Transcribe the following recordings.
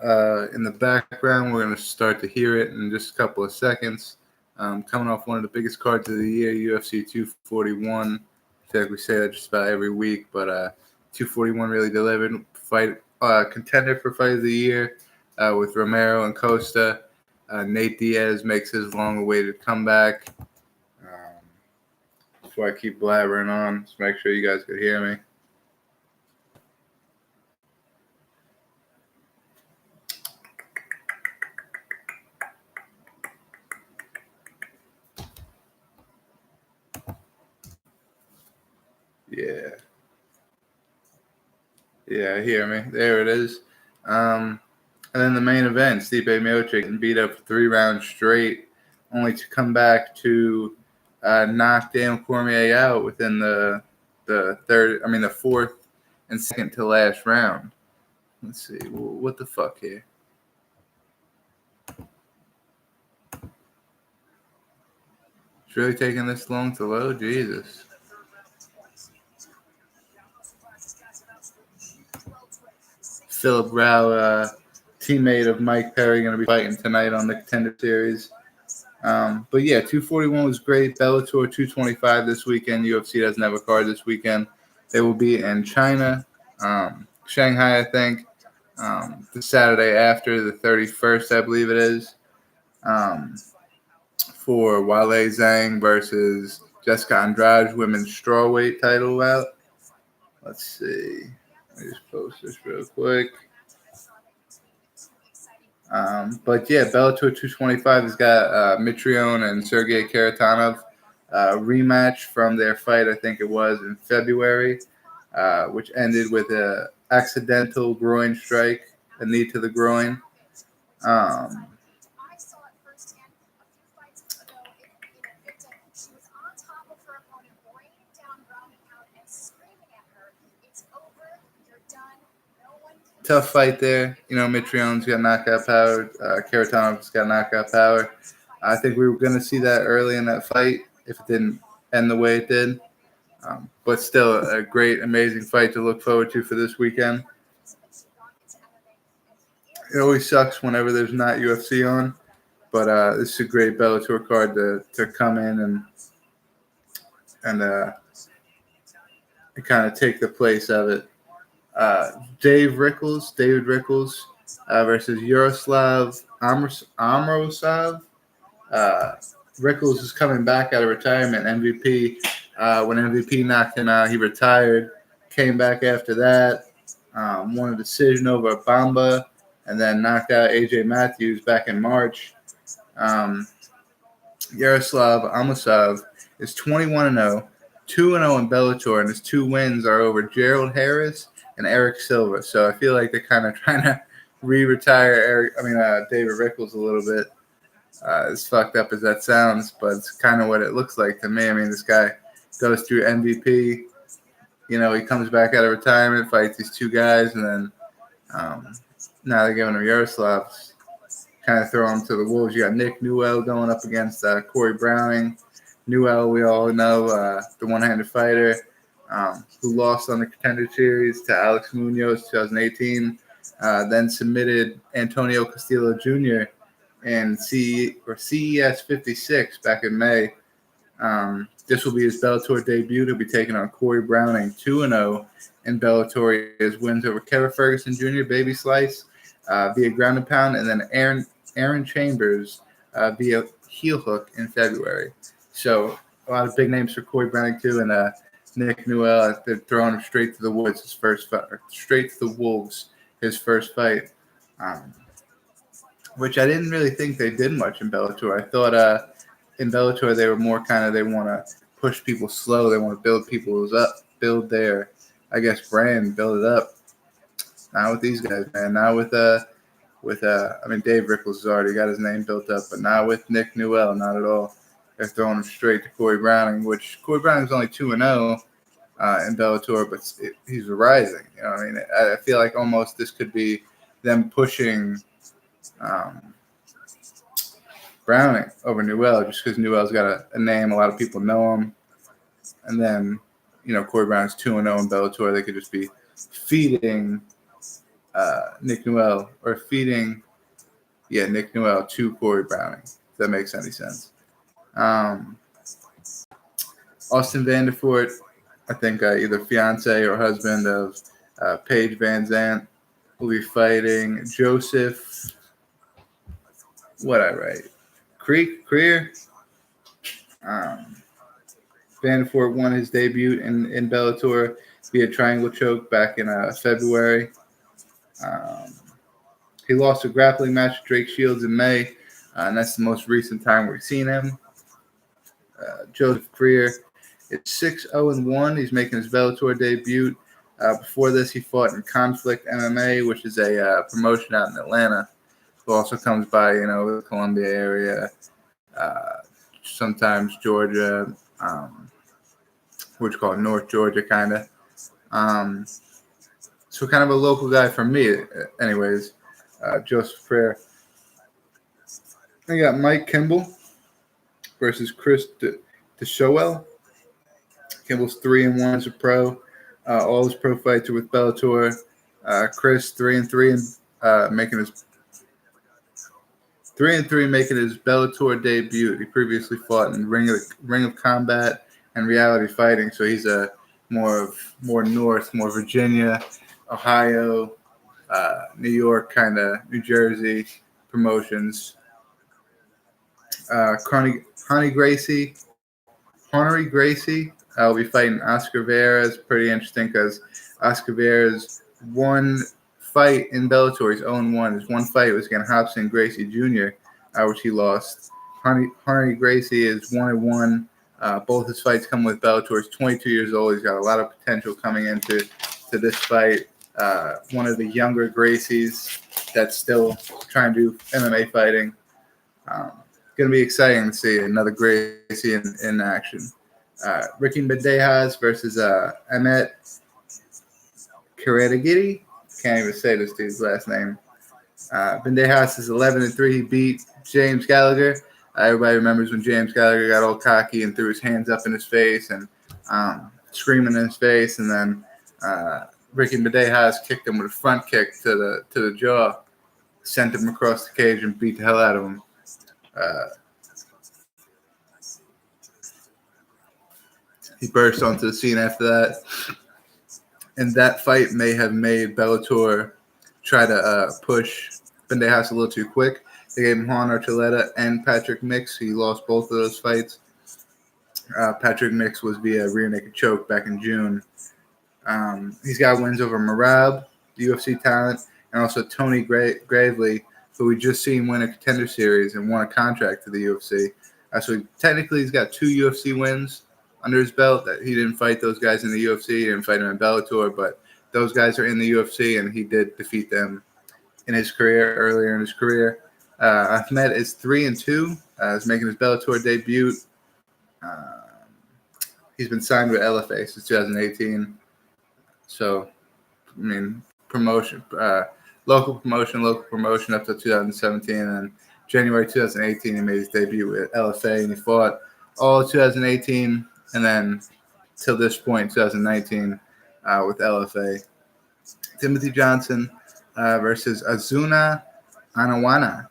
in the background. We're going to start to hear it in just a couple of seconds. Coming off one of the biggest cards of the year, UFC 241. I feel like we say that just about every week, but 241 really delivered. Contender for fight of the year with Romero and Costa. Nate Diaz makes his long-awaited comeback. Before I keep blabbering on, just make sure you guys could hear me. Yeah, hear me. There it is. And then the main event, Stipe Miocic getting beat up for 3 rounds straight, only to come back to knock Dan Cormier out within the fourth and second to last round. Let's see, what the fuck here? It's really taking this long to load? Jesus. Phillip Rowe, teammate of Mike Perry, going to be fighting tonight on the Contender Series. But yeah, 241 was great. Bellator 225 this weekend. UFC doesn't have a card this weekend. They will be in China, Shanghai, I think, the Saturday after, the 31st, I believe it is, for Wale Zhang versus Jessica Andrade, women's strawweight title bout. Let's see. Let me just post this real quick. But yeah, Bellator 225 has got Mitrione and Sergey Karatanov rematch from their fight, I think it was in February, which ended with an accidental groin strike, a knee to the groin. Tough fight there. You know, Mitrione's got knockout power. Karatanov's got knockout power. I think we were going to see that early in that fight if it didn't end the way it did. But still a great, amazing fight to look forward to for this weekend. It always sucks whenever there's not UFC on, but this is a great Bellator card to come in and kind of take the place of it. David Rickles versus Yaroslav Amrosov. Rickles is coming back out of retirement. MVP. When MVP knocked him out, he retired. Came back after that. Won a decision over Bamba, and then knocked out AJ Matthews back in March. Yaroslav Amosov is 21-0, 2-0 in Bellator, and his 2 wins are over Gerald Harris and Eric Silva. So I feel like they're kind of trying to re-retire David Rickles a little bit. As fucked up as that sounds, but it's kind of what it looks like to me. I mean, this guy goes through MVP. You know, he comes back out of retirement, fights these 2 guys, and then now they're giving him Yaroslav. Kind of throw him to the wolves. You got Nick Newell going up against Corey Browning. Newell, we all know, the one-handed fighter who lost on the Contender Series to Alex Munoz 2018, then submitted Antonio Castillo Jr. in CES 56 back in May. This will be his Bellator debut. He'll be taking on Corey Browning, 2-0 in Bellator. His wins over Kevin Ferguson Jr., Baby Slice, via ground and pound, and then Aaron Chambers via heel hook in February. So a lot of big names for Corey Browning too, and Nick Newell. They're throwing him straight to the woods. Straight to the wolves. His first fight, which I didn't really think they did much in Bellator. I thought in Bellator they were more kind of, they want to push people slow. They want to build people up, build their, I guess, brand, build it up. Not with these guys, man. Not with Dave Rickles has already got his name built up, but not with Nick Newell, not at all. They're throwing him straight to Corey Browning, which Corey Browning's only 2-0 in Bellator, but he's rising. You know what I mean? I feel like almost this could be them pushing Browning over Newell, just because Newell's got a name, a lot of people know him, and then Corey Browning's 2-0 in Bellator. They could just be feeding Nick Newell or feeding, Nick Newell to Corey Browning. If that makes any sense. Austin Vanderfort, I think either fiance or husband of Paige Van Zandt, will be fighting Joseph. What I write? Creer. Vanderfort won his debut in Bellator via triangle choke back in February. He lost a grappling match to Drake Shields in May, and that's the most recent time we've seen him. Joseph Creer is 6-0-1. He's making his Bellator debut. Before this, he fought in Conflict MMA, which is a promotion out in Atlanta. Who also comes by, the Columbia area, sometimes Georgia, which is called North Georgia, kind of. So kind of a local guy for me, anyways. Joseph Creer. We got Mike Kimball versus Chris DeShowell. Kimball's 3-1 as a pro. All his pro fights are with Bellator. Chris 3-3 making his 3-3 making his Bellator debut. He previously fought in Ring of Combat and Reality Fighting, so he's a more north, more Virginia, Ohio, New York, kind of New Jersey promotions. Honey Gracie will be fighting Oscar Vieira's. Pretty interesting because Oscar Vieira's one fight in Bellator, his own one. His one fight was against Hobson Gracie Jr., which he lost. Honey Gracie is 1-1. Both his fights come with Bellator. He's 22 years old. He's got a lot of potential coming into this fight. One of the younger Gracies that's still trying to do MMA fighting. Going to be exciting to see another Gracie in action. Ricky Bandejas versus Ahmet Karadagidi. Can't even say this dude's last name. Bandejas is 11-3. He beat James Gallagher. Everybody remembers when James Gallagher got all cocky and threw his hands up in his face and screaming in his face, and then Ricky Bandejas kicked him with a front kick to the jaw, sent him across the cage and beat the hell out of him. He burst onto the scene after that, and that fight may have made Bellator try to push Bandejas a little too quick. They gave him Juan Archuleta and Patrick Mix. He lost both of those fights. Patrick Mix was via rear naked choke back in June. He's got wins over Marab, the UFC talent, and also Tony Gravely, who we just seen win a Contender Series and won a contract to the UFC. So technically he's got 2 UFC wins under his belt. That he didn't fight those guys in the UFC. He didn't fight them in Bellator, but those guys are in the UFC, and he did defeat them in his career, earlier in his career. Ahmed is 3-2. Is making his Bellator debut. He's been signed with LFA since 2018. So, I mean, promotion, local promotion up to 2017. And January 2018, he made his debut with LFA, and he fought all of 2018, and then till this point, 2019, with LFA. Timothy Johnson versus Azuna Anawana.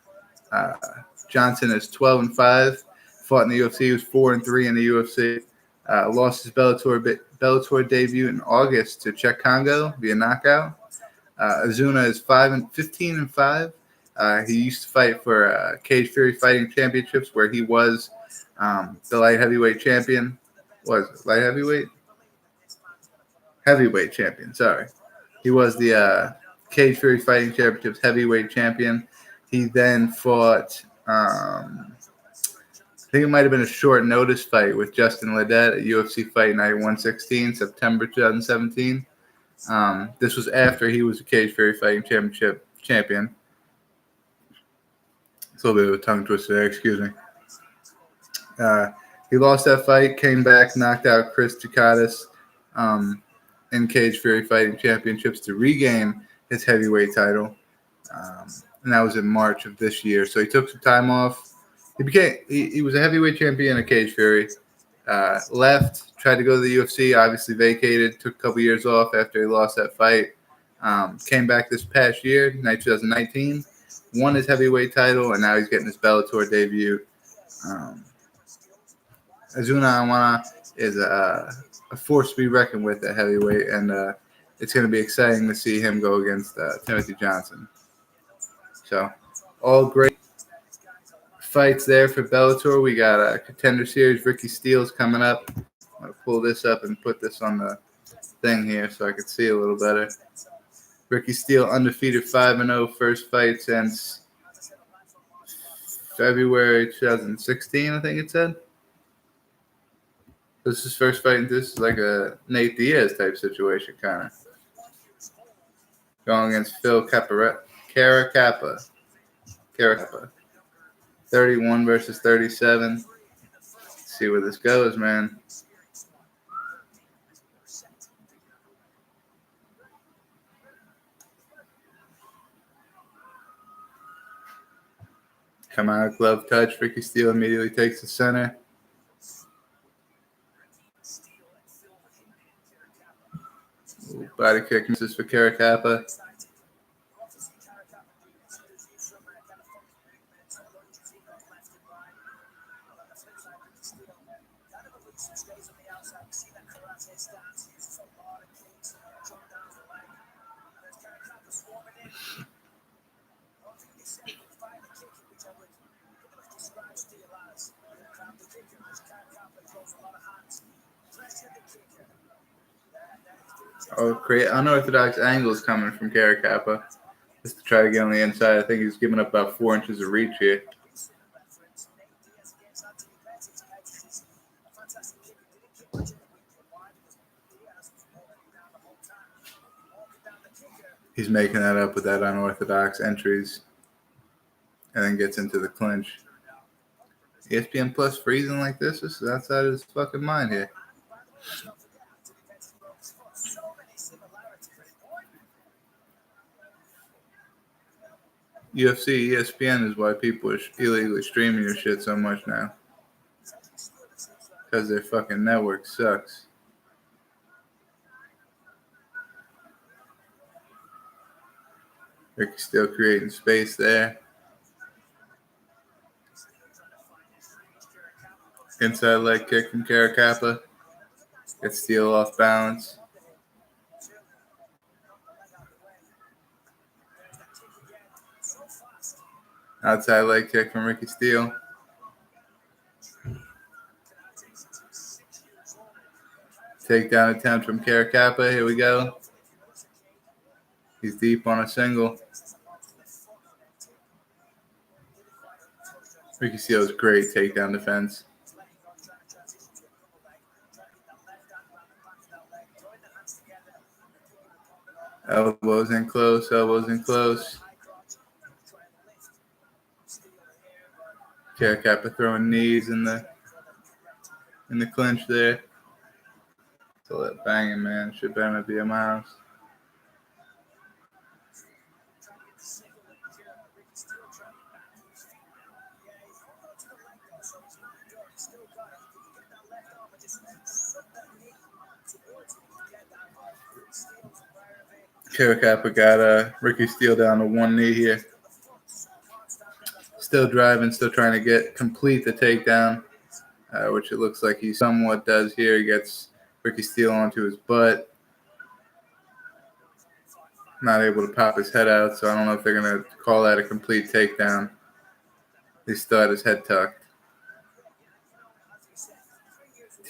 Johnson is 12-5. Fought in the UFC. He was 4-3 in the UFC. Lost his Bellator debut in August to Czech Congo via knockout. Azuna is 15-5. He used to fight for Cage Fury Fighting Championships, where he was the light heavyweight champion. Light heavyweight? Heavyweight champion, sorry. He was the Cage Fury Fighting Championships heavyweight champion. He then fought, I think it might have been a short notice fight with Justin Ledet at UFC Fight Night 116, September 2017. This was after he was a Cage Fury Fighting Championship champion. It's a little bit of a tongue twister there, excuse me. He lost that fight, came back, knocked out Chris Ducatis in Cage Fury Fighting Championships to regain his heavyweight title. And that was in March of this year. So he took some time off. He was a heavyweight champion of Cage Fury. Left, tried to go to the UFC, obviously vacated, took a couple years off after he lost that fight. Came back this past year, 2019, won his heavyweight title, and now he's getting his Bellator debut. Azuna Awana is a force to be reckoned with at heavyweight, and it's going to be exciting to see him go against Timothy Johnson. So, all great fights there for Bellator. We got a Contender Series. Ricky Steele's coming up. I'm going to pull this up and put this on the thing here so I can see a little better. Ricky Steele undefeated 5-0, first fight since February 2016, I think it said. This is his first fight. This is like a Nate Diaz type situation, kind of. Going against Phil Caracappa. 31 versus 37. Let's see where this goes, man. Come out, glove touch. Ricky Steele immediately takes the center. Ooh, body kick misses for Caracappa. Oh, create unorthodox angles coming from Caracappa. Just to try to get on the inside. I think he's giving up about 4 inches of reach here. He's making that up with that unorthodox entries and then gets into the clinch. ESPN Plus freezing like this is outside of his fucking mind here. UFC, ESPN is why people are illegally streaming your shit so much now. Because their fucking network sucks. Ricky still creating space there. Inside leg kick from Caracappa. Gets Steele off balance. Outside leg kick from Ricky Steele. Takedown attempt from Caracappa. Here we go. He's deep on a single. Ricky Steele's great takedown defense. Elbows in close, elbows in close. Caracappa throwing knees in the clinch there. So that banging, man. Should better be a mouse. Caracappa got Ricky Steele down to one knee here. Still driving, still trying to complete the takedown, which it looks like he somewhat does here. He gets Ricky Steele onto his butt. Not able to pop his head out, so I don't know if they're going to call that a complete takedown. He still had his head tucked.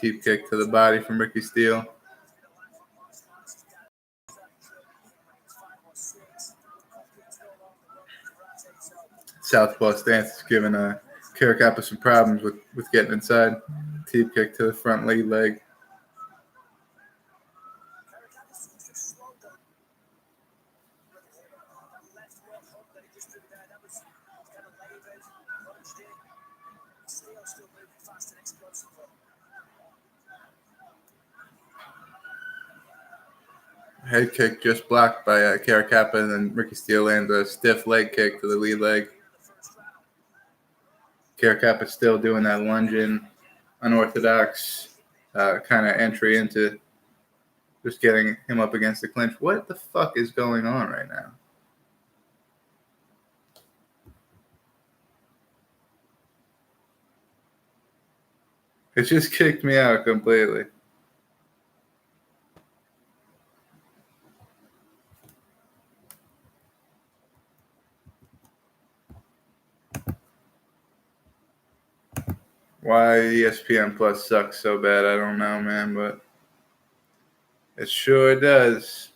Teep kick to the body from Ricky Steele. Southpaw stance is giving Caracappa some problems with getting inside. Teep kick to the front lead leg. Head kick just blocked by Caracappa, and then Ricky Steele lands a stiff leg kick to the lead leg. Caracappa still doing that lunging, unorthodox kind of entry into Just getting him up against the clinch. What the fuck is going on right now? It just kicked me out completely. Why ESPN Plus sucks so bad, I don't know, man, but it sure does.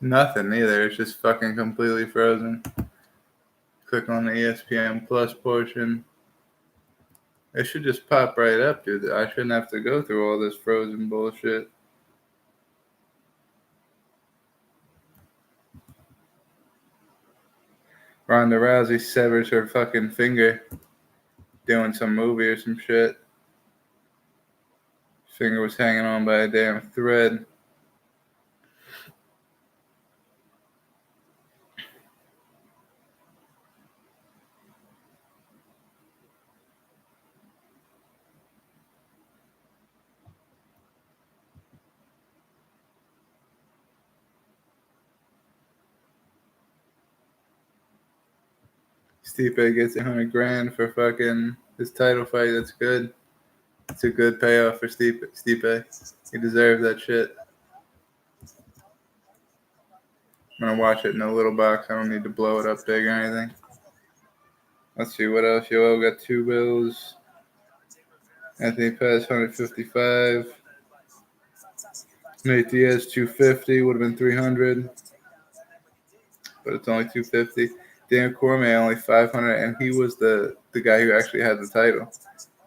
Nothing either. It's just fucking completely frozen. Click on the ESPN Plus portion. It should just pop right up, dude. I shouldn't have to go through all this frozen bullshit. Ronda Rousey severs her fucking finger doing some movie or some shit. Finger was hanging on by a damn thread. Stipe gets $100,000 for fucking his title fight. That's good. It's a good payoff for Stipe. He deserved that shit. I'm gonna watch it in a little box. I don't need to blow it up big or anything. Let's see what else. Yoel got 2 bills. Anthony Pettis 155. Nate Diaz 250. Would have been 300, but it's only 250. Dan Cormier only 500, and he was the guy who actually had the title.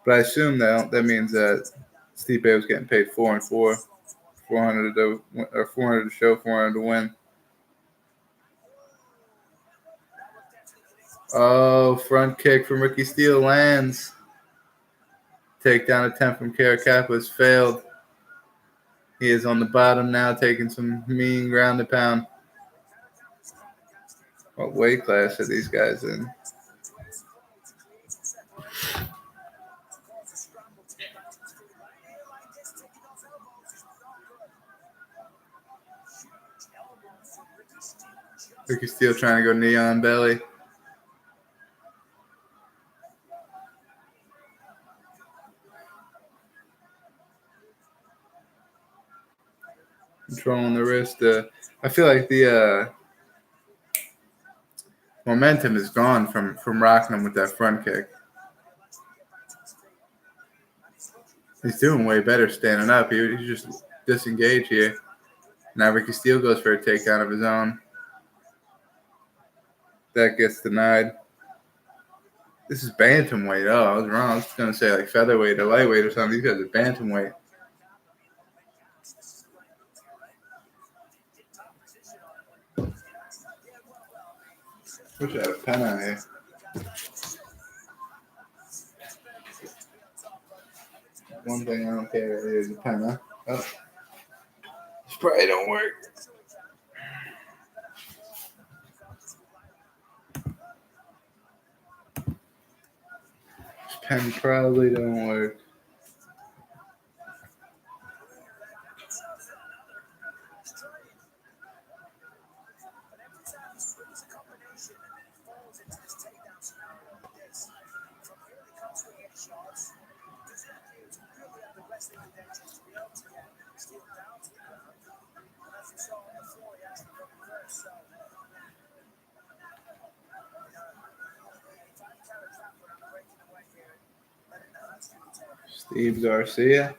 But I assume that means that Stipe was getting paid 4 and 4, 400 to or 400 to show, 400 to win. Oh, front kick from Ricky Steele lands. Takedown attempt from Caracappas failed. He is on the bottom now, taking some mean ground and pound. What weight class are these guys in? Ricky Steele trying to go knee on belly. Controlling the wrist. I feel like the momentum is gone from rocking him with that front kick. He's doing way better standing up. He just disengaged here. Now Ricky Steele goes for a takedown of his own. That gets denied. This is bantamweight. Oh, I was wrong. I was going to say like featherweight or lightweight or something. These guys are bantamweight. Wish I had a pen on here. One thing I don't care is a pen, huh? Oh. This probably don't work. This pen probably don't work. Steve Garcia.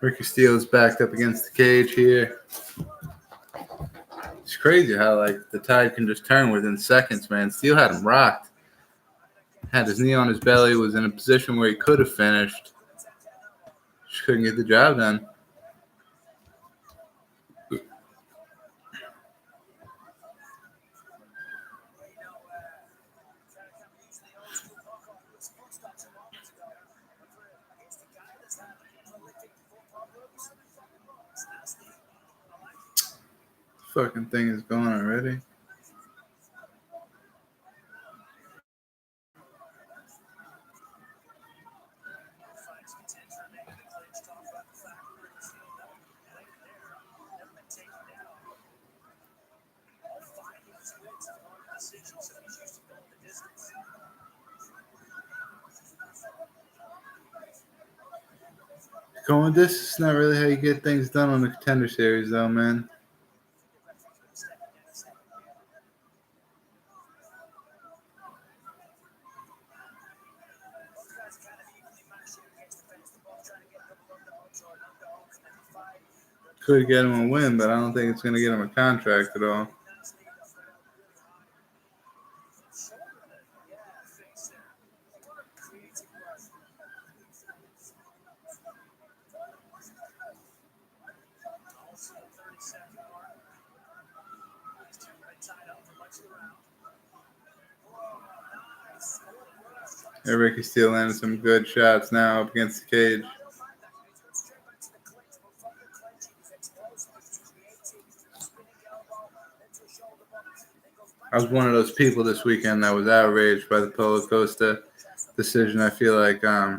Ricky Steele's backed up against the cage here. It's crazy how the tide can just turn within seconds, man. Steele had him rocked. Had his knee on his belly, was in a position where he could have finished. Just couldn't get the job done. Fucking thing is going already. Going distance is not really how you get things done on the Contender Series, though, man. Could get him a win, but I don't think it's going to get him a contract at all. And Ricky Steele landed some good shots now up against the cage. I was one of those people this weekend that was outraged by the Polo Costa decision. I feel like, oh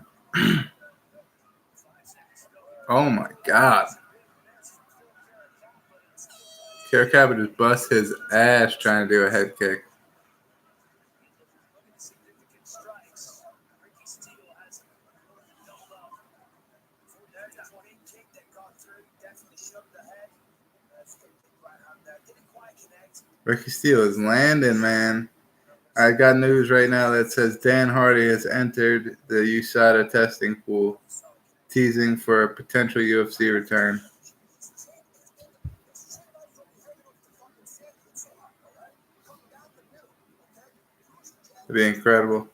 my God. Caracaba just bust his ass trying to do a head kick. Ricky Steele is landing, man. I got news right now that says Dan Hardy has entered the USADA testing pool, teasing for a potential UFC return. It'd be incredible.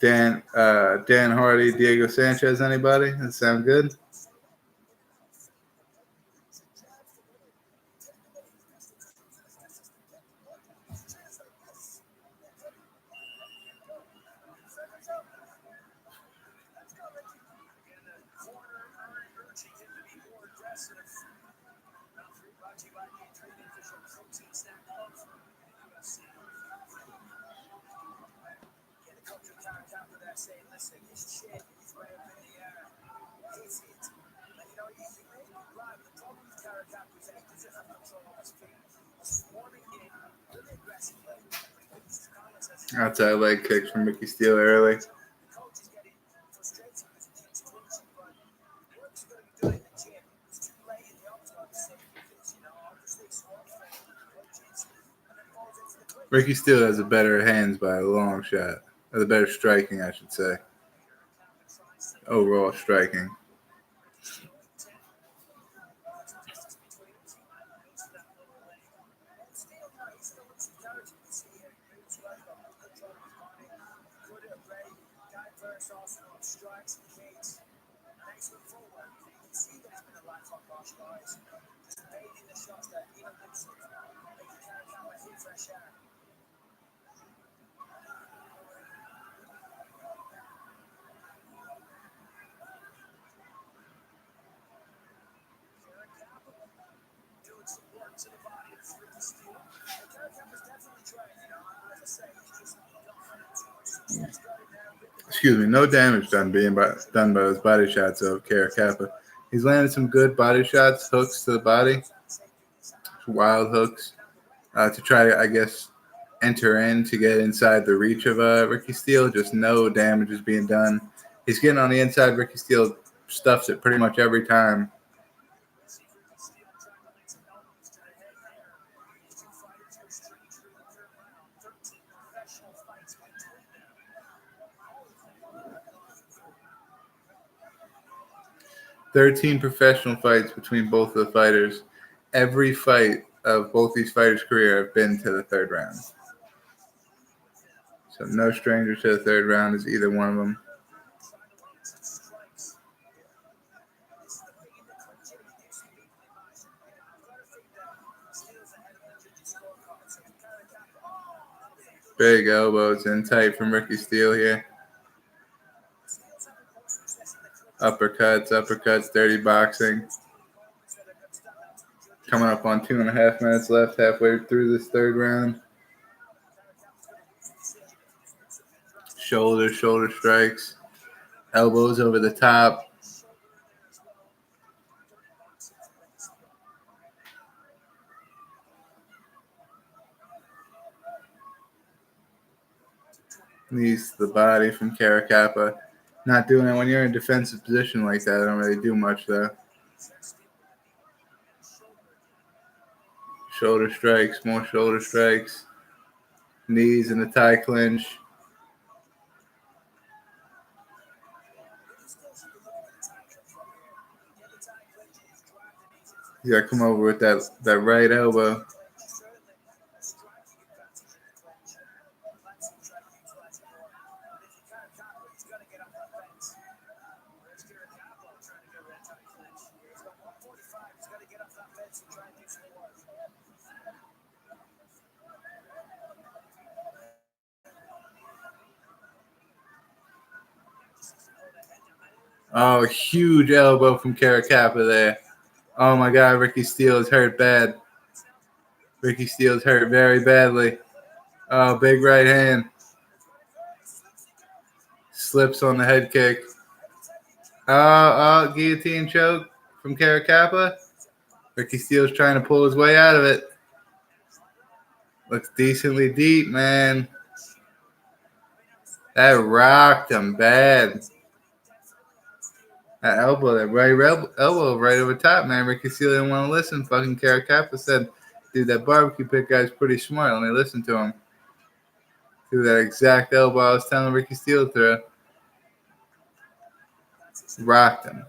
Dan Hardy, Diego Sanchez, anybody? That sound good? Outside leg kicks from Ricky Steele early. Ricky Steele has the better hands by a long shot. Or the better striking, I should say. Overall striking. Excuse me, no damage done by those body shots of Caracappa. He's landed some good body shots, hooks to the body, wild hooks, to try to, I guess, enter in to get inside the reach of Ricky Steele. Just no damage is being done. He's getting on the inside. Ricky Steele stuffs it pretty much every time. 13 professional fights between both of the fighters. Every fight of both these fighters' career have been to the third round. So no stranger to the third round is either one of them. Big elbows in tight from Ricky Steele here. Uppercuts, dirty boxing. Coming up on 2.5 minutes left, halfway through this third round. Shoulder strikes. Elbows over the top. Knees to the body from Caracappa. Not doing it when you're in a defensive position like that. I don't really do much, though. Shoulder strikes, more shoulder strikes. Knees in the tie clinch. You got to come over with that right elbow. Oh, huge elbow from Caracappa there. Oh, my God. Ricky Steele is hurt bad. Ricky Steele's hurt very badly. Oh, big right hand. Slips on the head kick. Oh, guillotine choke from Caracappa. Ricky Steele's trying to pull his way out of it. Looks decently deep, man. That rocked him bad. That elbow, that right elbow right over top, man. Ricky Steele didn't want to listen. Fucking Caracappa said, dude, that barbecue pit guy's pretty smart. Let me listen to him. Threw that exact elbow I was telling Ricky Steele to throw. Rocked him.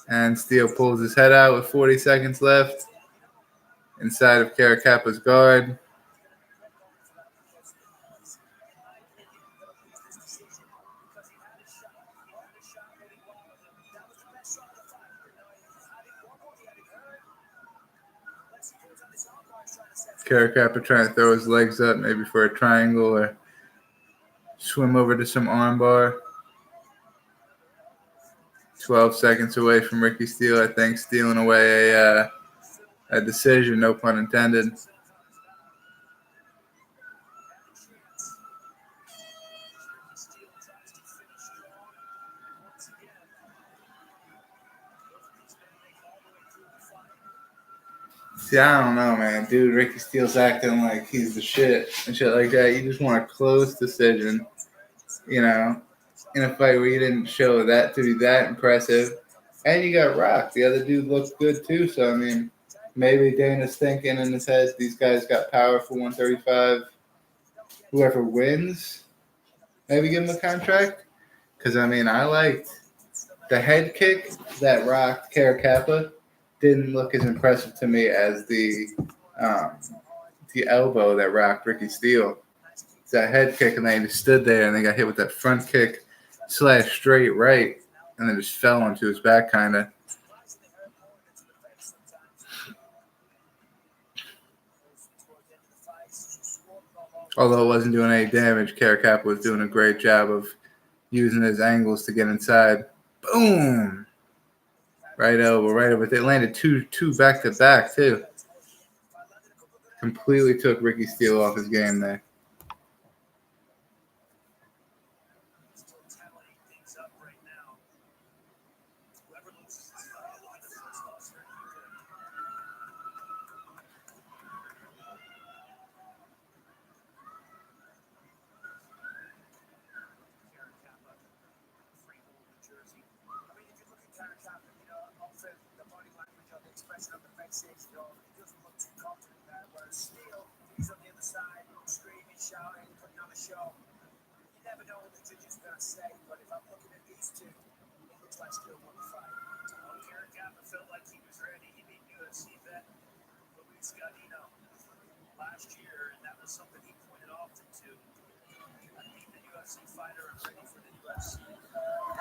And Steele pulls his head out with 40 seconds left inside of Caracappa's guard. Caracappa trying to throw his legs up maybe for a triangle or swim over to some armbar. 12 seconds away from Ricky Steele, I think, stealing away a decision, no pun intended. See, I don't know, man. Dude, Ricky Steele's acting like he's the shit and shit like that. You just want a close decision, in a fight where you didn't show that to be that impressive. And you got rocked. The other dude looked good, too. So, I mean, maybe Dana's thinking in his head, these guys got power for 135. Whoever wins, maybe give him a contract. Because, I mean, I liked the head kick that rocked Caracappa. Didn't look as impressive to me as the elbow that rocked Ricky Steele. It's that head kick, and they just stood there, and they got hit with that front kick / straight right, and then just fell onto his back, kind of. Although it wasn't doing any damage, Caracappa was doing a great job of using his angles to get inside. Boom! Right elbow, right over. They landed two back to back too. Completely took Ricky Steele off his game there.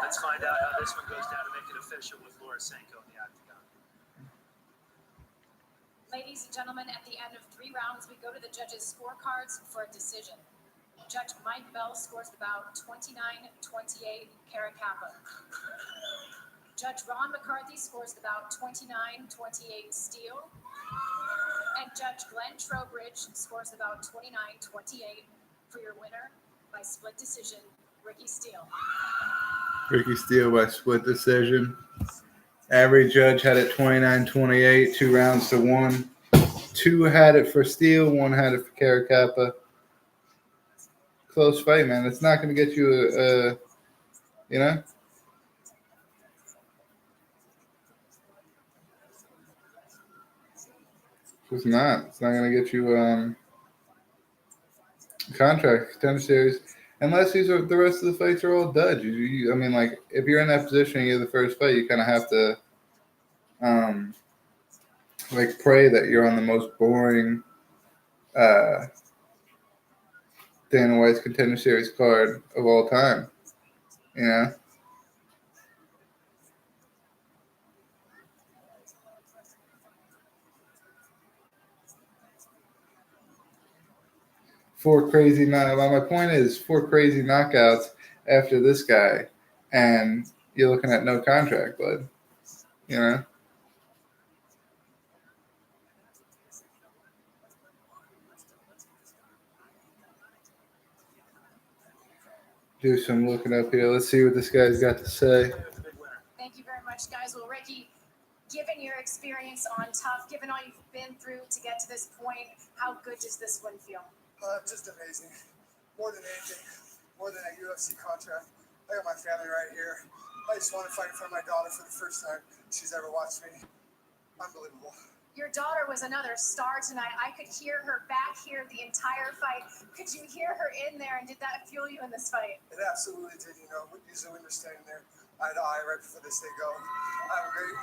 Let's find out how this one goes down to make it official with Laura Sanko in the octagon. Ladies and gentlemen, at the end of 3 rounds, we go to the judges' scorecards for a decision. Judge Mike Bell scores the bout 29-28, Kara Kappa. Judge Ron McCarthy scores the bout 29-28, Steele. And Judge Glenn Trowbridge scores the bout 29-28 for your winner by split decision, Ricky Steele. Ricky Steele by split decision. Every judge had it 29-28, 2 rounds to 1. 2 had it for Steele, 1 had it for Kara Kappa. Close fight, man. It's not going to get you you know? It's not. It's not going to get you a contract, Contender Series, unless the rest of the fights are all duds. I mean, like, if you're in that position and you're the first fight, you kind of have to, like, pray that you're on the most boring Dana White's Contender Series card of all time. You know? My point is 4 crazy knockouts after this guy, and you're looking at no contract, bud. You know? Do some looking up here. Let's see what this guy's got to say. Thank you very much, guys. Well, Ricky, given your experience on Tough, given all you've been through to get to this point, how good does this one feel? Just amazing. More than anything, more than a UFC contract. I got my family right here. I just want to fight in front of my daughter for the first time she's ever watched me. Unbelievable. Your daughter was another star tonight. I could hear her back here the entire fight. Could you hear her in there, and did that fuel you in this fight? It absolutely did. You know, usually when we're standing there eye to eye right before this thing go, I'm great.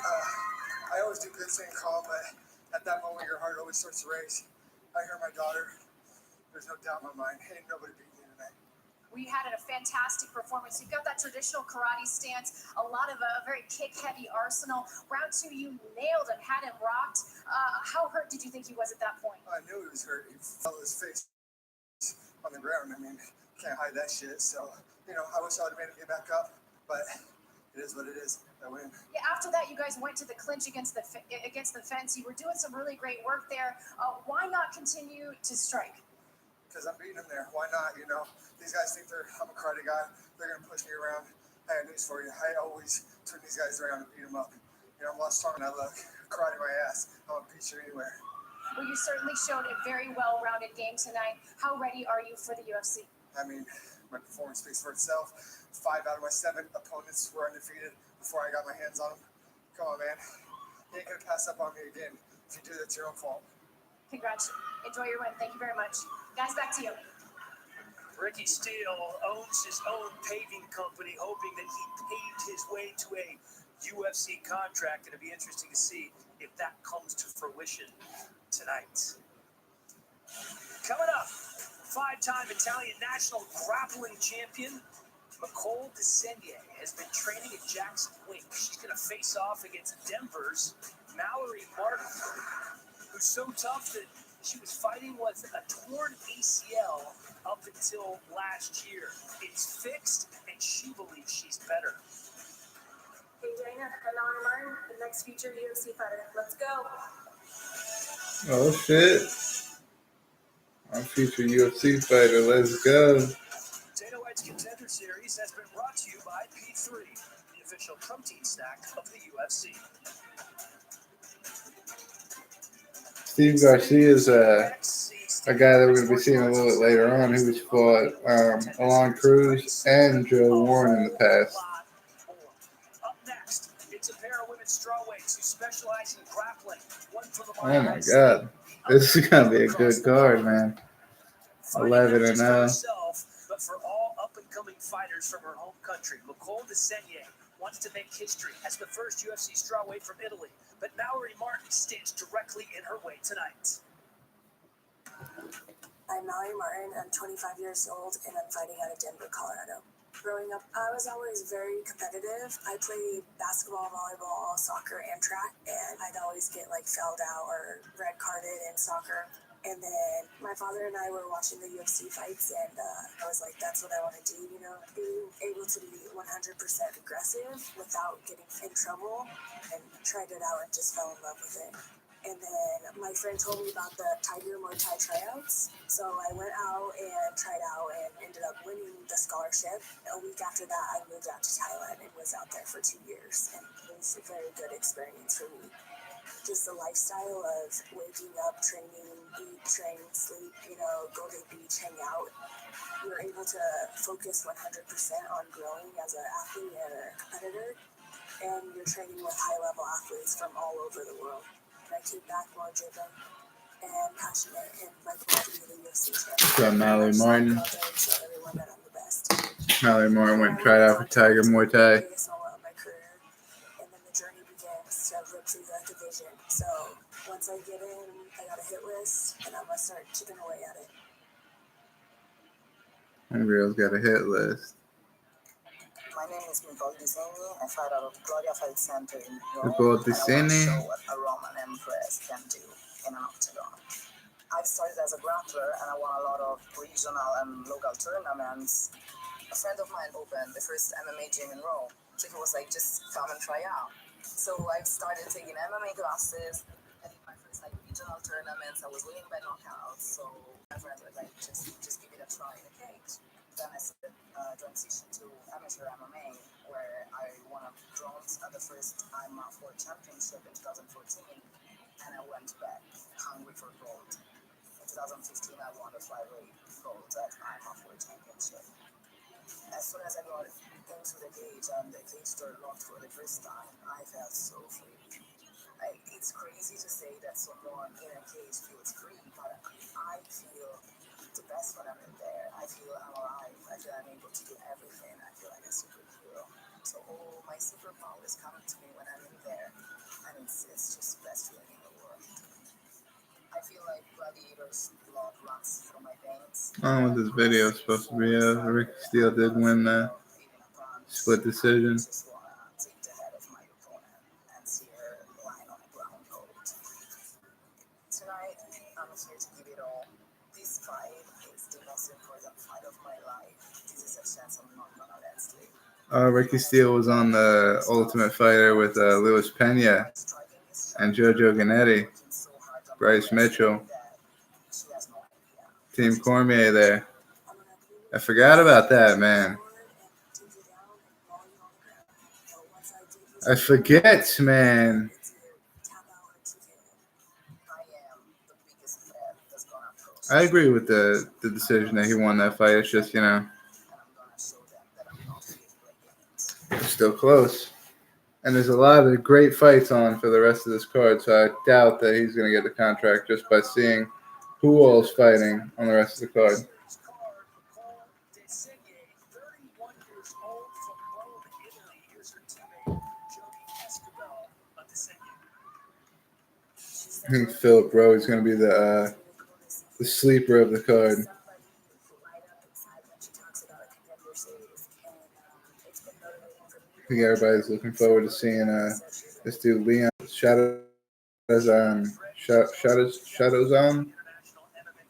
I always do good staying calm, but at that moment your heart always starts to race. I hear my daughter. There's no doubt in my mind. Ain't nobody beat me tonight. We had a fantastic performance. You've got that traditional karate stance, a lot of a very kick-heavy arsenal. Round 2, you nailed him, had him rocked. How hurt did you think he was at that point? I knew he was hurt. He fell his face on the ground. I mean, can't hide that shit. So, you know, I wish I would have made him get back up, but it is what it is. I win. Yeah, after that, you guys went to the clinch against the fence. You were doing some really great work there. Why not continue to strike? Because I'm beating them there. Why not? You know, these guys think I'm a karate guy. They're going to push me around. I have news for you. I always turn these guys around and beat them up. You know, I'm a lot stronger than I look. Karate my ass. I'm a beat you anywhere. Well, you certainly showed a very well-rounded game tonight. How ready are you for the UFC? I mean, my performance speaks for itself. 5 out of my 7 opponents were undefeated before I got my hands on them. Come on, man. You ain't going to pass up on me again. If you do, that's your own fault. Congrats. Enjoy your win. Thank you very much. Guys, back to you. Ricky Steele owns his own paving company, hoping that he paved his way to a UFC contract. It'll be interesting to see if that comes to fruition tonight. Coming up, 5-time Italian national grappling champion Nicole DeSenier has been training at Jackson Wink. She's going to face off against Denver's Mallory Martin, who's so tough that she was fighting with a torn ACL up until last year. It's fixed, and she believes she's better. Hey, Dana, and on line, the next featured UFC fighter. Let's go. Oh, shit. I'm featured UFC fighter. Let's go. Dana White's Contender Series has been brought to you by P3, the official protein snack of the UFC. Steve Garcia is a guy that we're going to be seeing a little bit later on, who's fought Alon Cruz and Joe Warren in the past. Up next, it's a pair of women's strawweights who specialize in grappling. One from the Oh my God, this is going to be a good card, man. 11-0. But for all up-and-coming up-and-coming fighters from her home country. Nicole Desenye wants to make history as the first UFC strawweight from Italy, but Mallory Martin stands directly in her way tonight. I'm Mallory Martin. I'm 25 years old, and I'm fighting out of Denver, Colorado. Growing up, I was always very competitive. I played basketball, volleyball, soccer, and track, and I'd always get fouled out or red carded in soccer. And then my father and I were watching the UFC fights, and I was like, that's what I want to do, being able to be 100% aggressive without getting in trouble, and tried it out and just fell in love with it. And then my friend told me about the Tiger Muay Thai tryouts. So I went out and tried out and ended up winning the scholarship. A week after that, I moved out to Thailand and was out there for 2 years. And it was a very good experience for me. Just the lifestyle of waking up, training, eat, train, sleep, go to the beach, hang out. You're able to focus 100% on growing as an athlete and a competitor. And you're training with high-level athletes from all over the world. I came back more driven and passionate, and my goal to be the UFC champion. So Mallory Martin. So everyone that I'm the best. Mallory Martin went and tried out for Tiger Muay Thai. My career, and then the journey begins to rip through the division. So once I get in, I got a hit list, and I'm gonna start chipping away at it. And girl's got a hit list. My name is Nicole Desenye. I fight out of Gloria Fight Center in Rome. Nicole And I want to Desenye. show what a Roman empress can do in an octagon. I started as a grappler and I won a lot of regional and local tournaments. A friend of mine opened the first MMA gym in Rome. So he was like, just come and try out. So I started taking MMA classes. I did my first regional tournaments. I was winning by knockouts. So my friends were like, just give it a try in the cage. Then I started transition to amateur MMA, where I won a bronze at the first IMMAF World Championship in 2014, and I went back hungry for gold. In 2015, I won the flyweight gold at IMMAF World Championship. As soon as I got into the cage and the cage door locked for the first time, I felt so free. It's crazy to say that someone in a cage feels free, but I feel the best when I'm in there. I feel I'm alive. I feel I'm able to do everything. I feel like a superhero. So all my superpowers come to me when I'm in there, and it's just the best feeling in the world. I feel like gladiator's blood runs through my veins. Oh, what this video is supposed to be of. Ricky Steele did win the split decision. I just wanna take the head of my opponent and see her lying on a brown coat. Tonight, I'm here to give it all. This fight is the most important fight of my life. This is a chance I'm not gonna let slip. Ricky Steele was on the Ultimate Fighter with Luis Pena and Jojo Ganetti, Bryce Mitchell, Team Cormier there. I forgot about that, man. I forget, man. I agree with the decision that he won that fight. It's just, it's still close. And there's a lot of great fights on for the rest of this card, so I doubt that he's going to get the contract just by seeing who all's fighting on the rest of the card. I think Phillip Rowe is going to be the sleeper of the card. I think everybody's looking forward to seeing this dude Leon Shadowzone.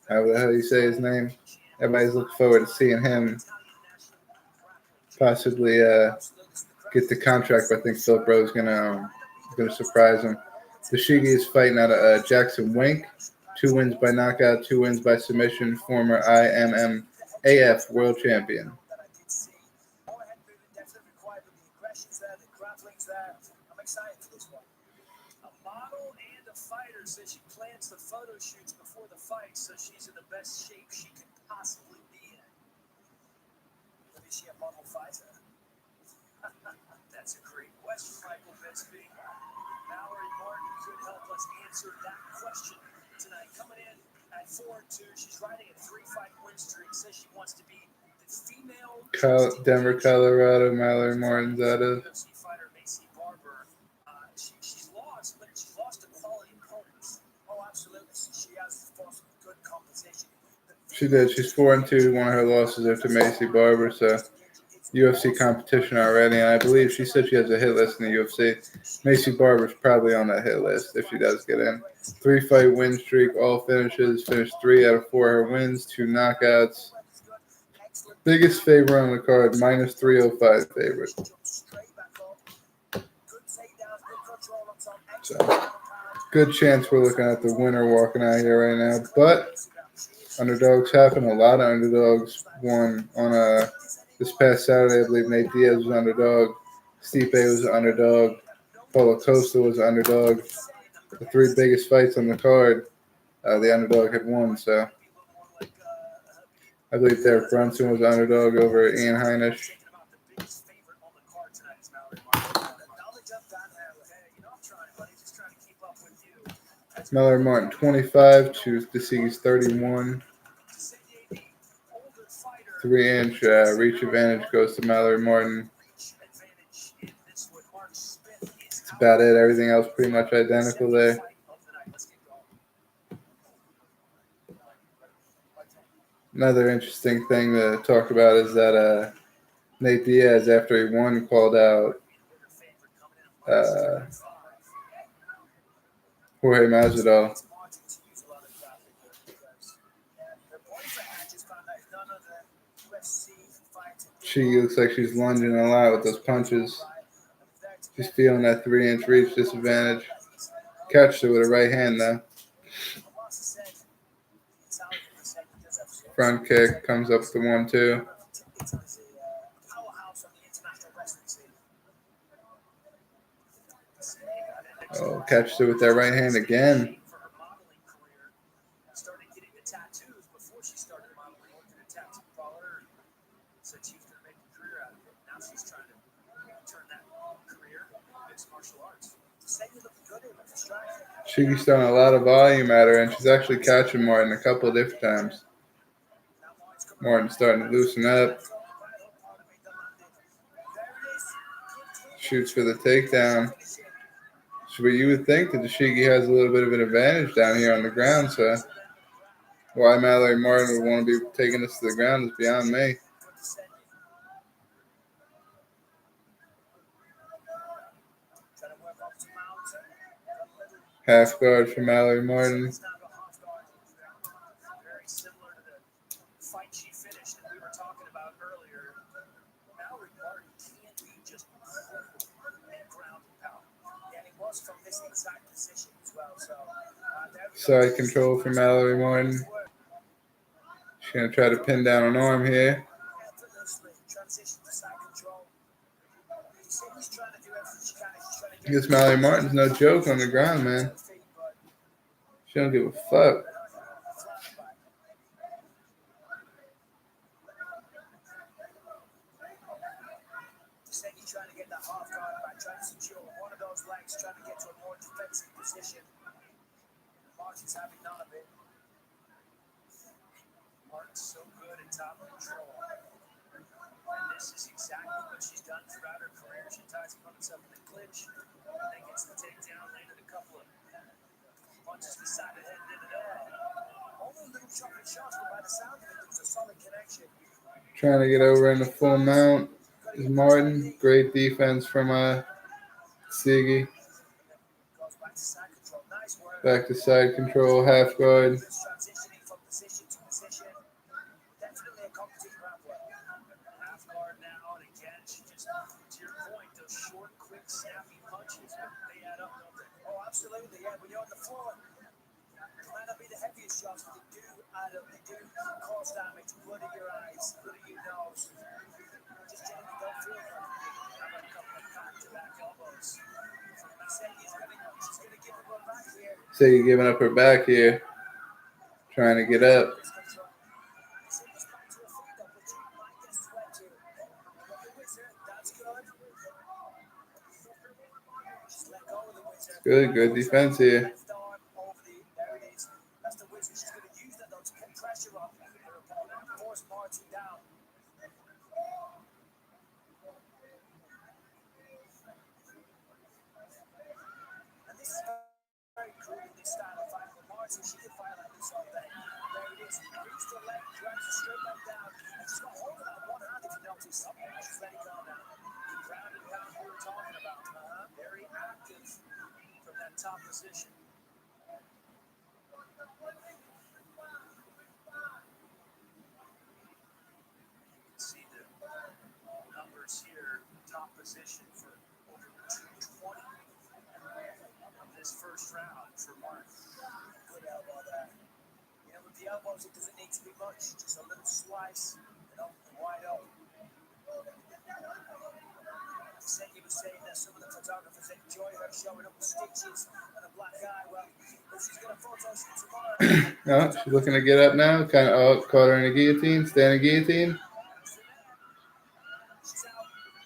However the hell you say his name. Everybody's looking forward to seeing him possibly get the contract. But I think Phillip Rowe is gonna surprise him. Bashigi is fighting out of Jackson Wink. 2 wins by knockout, 2 wins by submission. Former IMMAF world champion. I'm excited for this one. A model and a fighter says she plans the photo shoots before the fight, so she's in the best shape she can possibly be in. Maybe she a model fighter. That's a great question, Michael Bisping. Mallory Martin could help us answer that question tonight. Coming in at 4-2, she's riding a 3-fight win streak. Says she wants to be the Female Denver, Colorado. Mallory Martin's out of. UFC fighter Macy Barber. She's lost, but she's lost to quality opponents. Oh, absolutely. She has fought good competition. She did. She's 4-2. One of her losses are to Macy Barber, so UFC competition already. And I believe she said she has a hit list in the UFC. Macy Barber's probably on that hit list if she does get in. 3-fight win streak, all finishes. Finished 3 out of 4 of her wins, 2 knockouts. Biggest favorite on the card, minus 305 favorite. So, good chance we're looking at the winner walking out here right now. But underdogs happen. A lot of underdogs won on this past Saturday. I believe Nate Diaz was underdog. Stipe was an underdog. Paulo Costa was an underdog. The 3 biggest fights on the card, the underdog had won. So I believe Derek Brunson was underdog over Ian Heinisch. Mallory Martin 25 to DeSieg's 31. 3-inch reach advantage goes to Mallory Martin. That's about it. Everything else pretty much identical there. Another interesting thing to talk about is that Nate Diaz, after he won, called out Jorge Masvidal. She looks like she's lunging a lot with those punches. She's feeling that 3-inch reach disadvantage. Catched her with a right hand, though. Front kick comes up to 1-2. Oh, catched her with that right hand again. She's throwing a lot of volume at her, and she's actually catching Martin a couple of different times. Martin's starting to loosen up. Shoots for the takedown. But you would think that Dashigi has a little bit of an advantage down here on the ground, so why Mallory Martin would want to be taking this to the ground is beyond me. Half guard for Mallory Martin. Very similar to the fight she finished that we were talking about earlier. Mallory Martin can't be just and ground and pound. And it was from this exact position as well. So side control for Mallory Martin. She's going to try to pin down an arm here. I guess Mallory Martin's no joke on the ground, man. She don't give a fuck. Trying to get that half guard back, trying to secure one of those legs, trying to get to a more defensive position. Martin's having none of it. Martin's so good at top control. And this is exactly what she's done throughout her career. She ties opponents up in the clinch, and then gets the takedown, landed a couple of punches to the side of the head, did it all. Only little chocolate shots, but by the sound of it, there was a solid connection. Trying to get over in the full mount is Martin. Great defense from Sigi. Back to side control, half guard. Transitioning from position to position. Definitely a competent grappler. Half guard now, and again, she just, to your point, those short, quick, snappy punches, they add up, don't they? Oh, absolutely, yeah. When you're on the floor, it might not be the heaviest shots, but they do add up. They do cause damage. Blood in your eyes, blood in your nose. Just generally don't feel good. How about a couple of back-to-back elbows? She's going to give him her back here. Sigi giving up her back here. Trying to get up. Good defense here. so she can fire like this all day. There it is. Reaches the leg, grabs the straight leg down, and she's got hold of that one hand if you notice. She's letting go now. The ground and pound we were talking about. Very active from that top position. See the numbers here, top position for over 220 of this first round for Martin. Good elbow there. You know, with the elbows, it doesn't need to be much, just a little slice, wide open. He was saying that some of the photographers enjoy her showing up with stitches and a black eye. Well, if she's going to photo shoot tomorrow. Oh, she's looking to get up now. Kind of caught her in a guillotine, standing guillotine.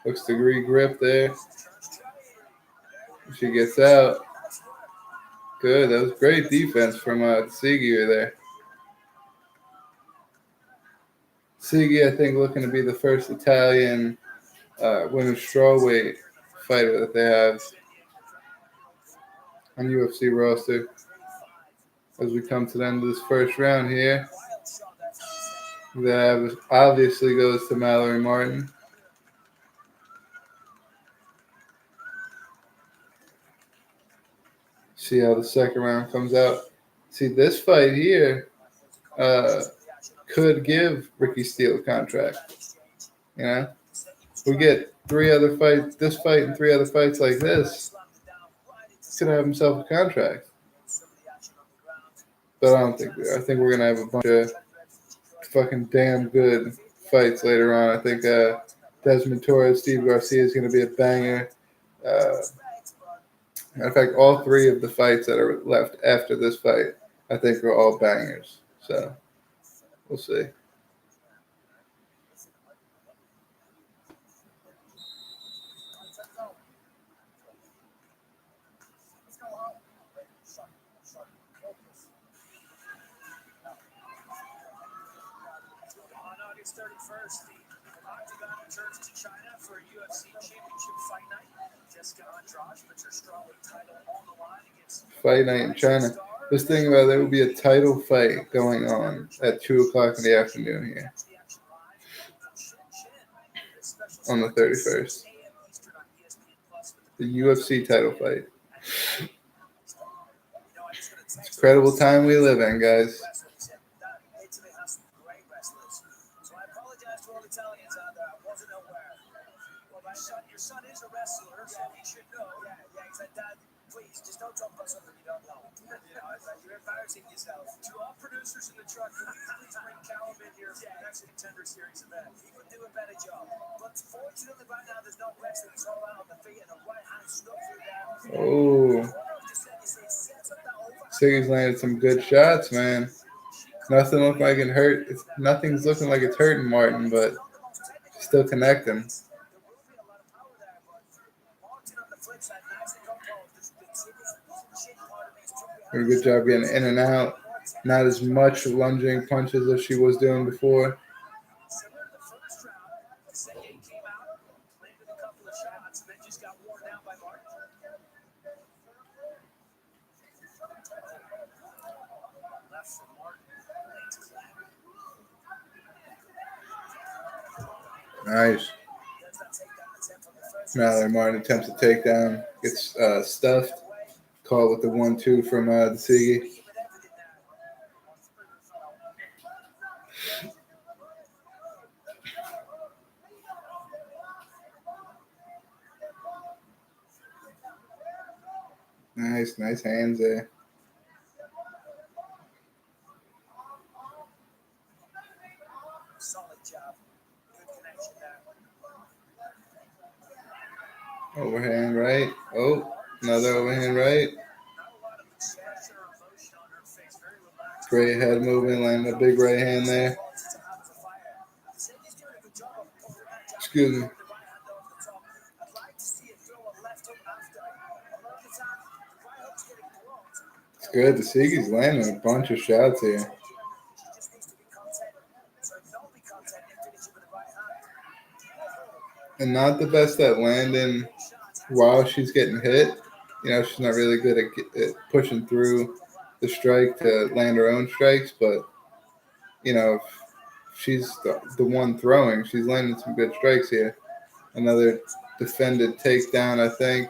Looks to re-grip there. She gets out. Good. That was great defense from Sigi there. Sigi, I think, looking to be the first Italian women's strawweight fighter that they have on UFC roster. As we come to the end of this first round here, that obviously goes to Mallory Martin. See how the second round comes out. See, this fight here could give Ricky Steele a contract. You know, we get 3 other fights, this fight and 3 other fights like this, could have himself a contract. But I don't think we are. I think we're gonna have a bunch of fucking damn good fights later on. I think Desmond Torres, Steve Garcia is gonna be a banger. Matter of fact, all 3 of the fights that are left after this fight, I think are all bangers. So we'll see. On August 31st, the Octagon returns to China for a UFC Championship Fight Night. Jessica Andrade puts her strawweight title on the line against Fight night in China. This thing about there will be a title fight going on at 2:00 in the afternoon here on the 31st. The UFC title fight. It's an incredible time we live in, guys. So I apologize to all Italians out there. I wasn't aware. Well, your son is a wrestler, so he should know. Yeah, he said, Dad, please, just don't talk about something you don't know. You're embarrassing yourself. To all producers in the truck, can we please bring Callum in here for the next Contender Series event? He would do a better job. But fortunately, right now, there's no wrestling. It's all out on the feet and a right hand snuck through there. Oh. Siggy's landed some good shots, man. Nothing look like it hurt. Nothing's looking like it's hurting Martin, but still connecting. Did a good job getting in and out. Not as much lunging punches as she was doing before. Nice. Mallory Martin attempts a takedown, gets stuffed. Caught with the 1-2 from the Sigi. Nice hands there. Solid job. Good connection there. Overhand right. Oh, another overhand right. Great head movement, landing a big right hand there. Excuse me. It's good. The Sigi's landing a bunch of shots here. And not the best at landing while she's getting hit. You know, she's not really good at pushing through the strike to land her own strikes, but if she's the one throwing, she's landing some good strikes here. Another defended takedown, I think.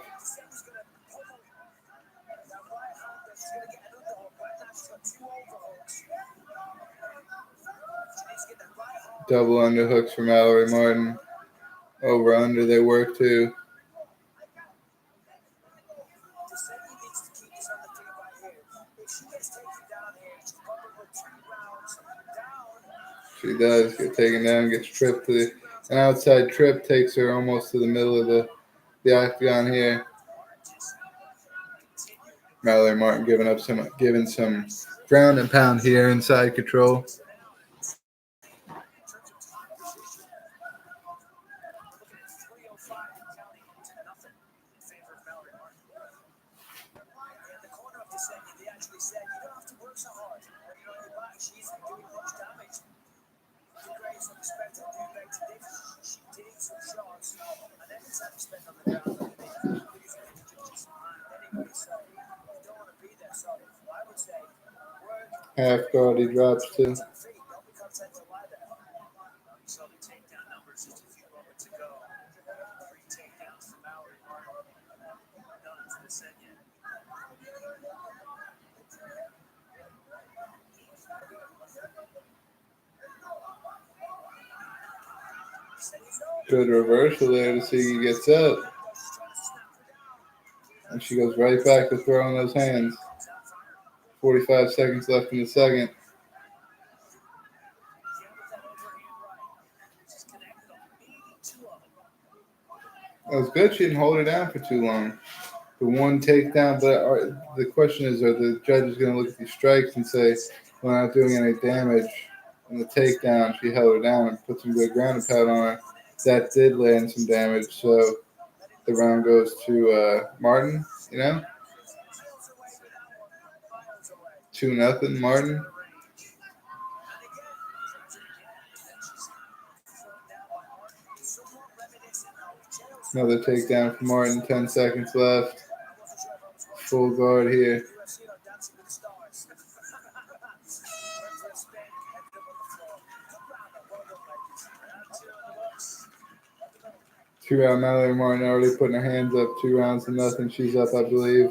Double underhooks from Mallory Martin. Over under they work too. She does get taken down, gets tripped to an outside trip, takes her almost to the middle of the octagon here. Mallory Martin giving some ground and pound here inside control. Half guard he drops to. So the takedown numbers just a few moments ago. 3 takedowns from Mallory Martin. None for the Senya. Good reversal there to see he gets up. And she goes right back to throwing those hands. 45 seconds left in the second. That was good. She didn't hold her down for too long. The one takedown, but the question is, are the judges going to look at these strikes and say, we're not doing any damage? In the takedown, she held her down and put some good ground and pound on her. That did land some damage, so the round goes to Martin, 2-0 Martin. Another takedown for Martin, 10 seconds left. Full guard here. 2-round Mallory Martin already putting her hands up, 2 rounds to nothing. She's up, I believe.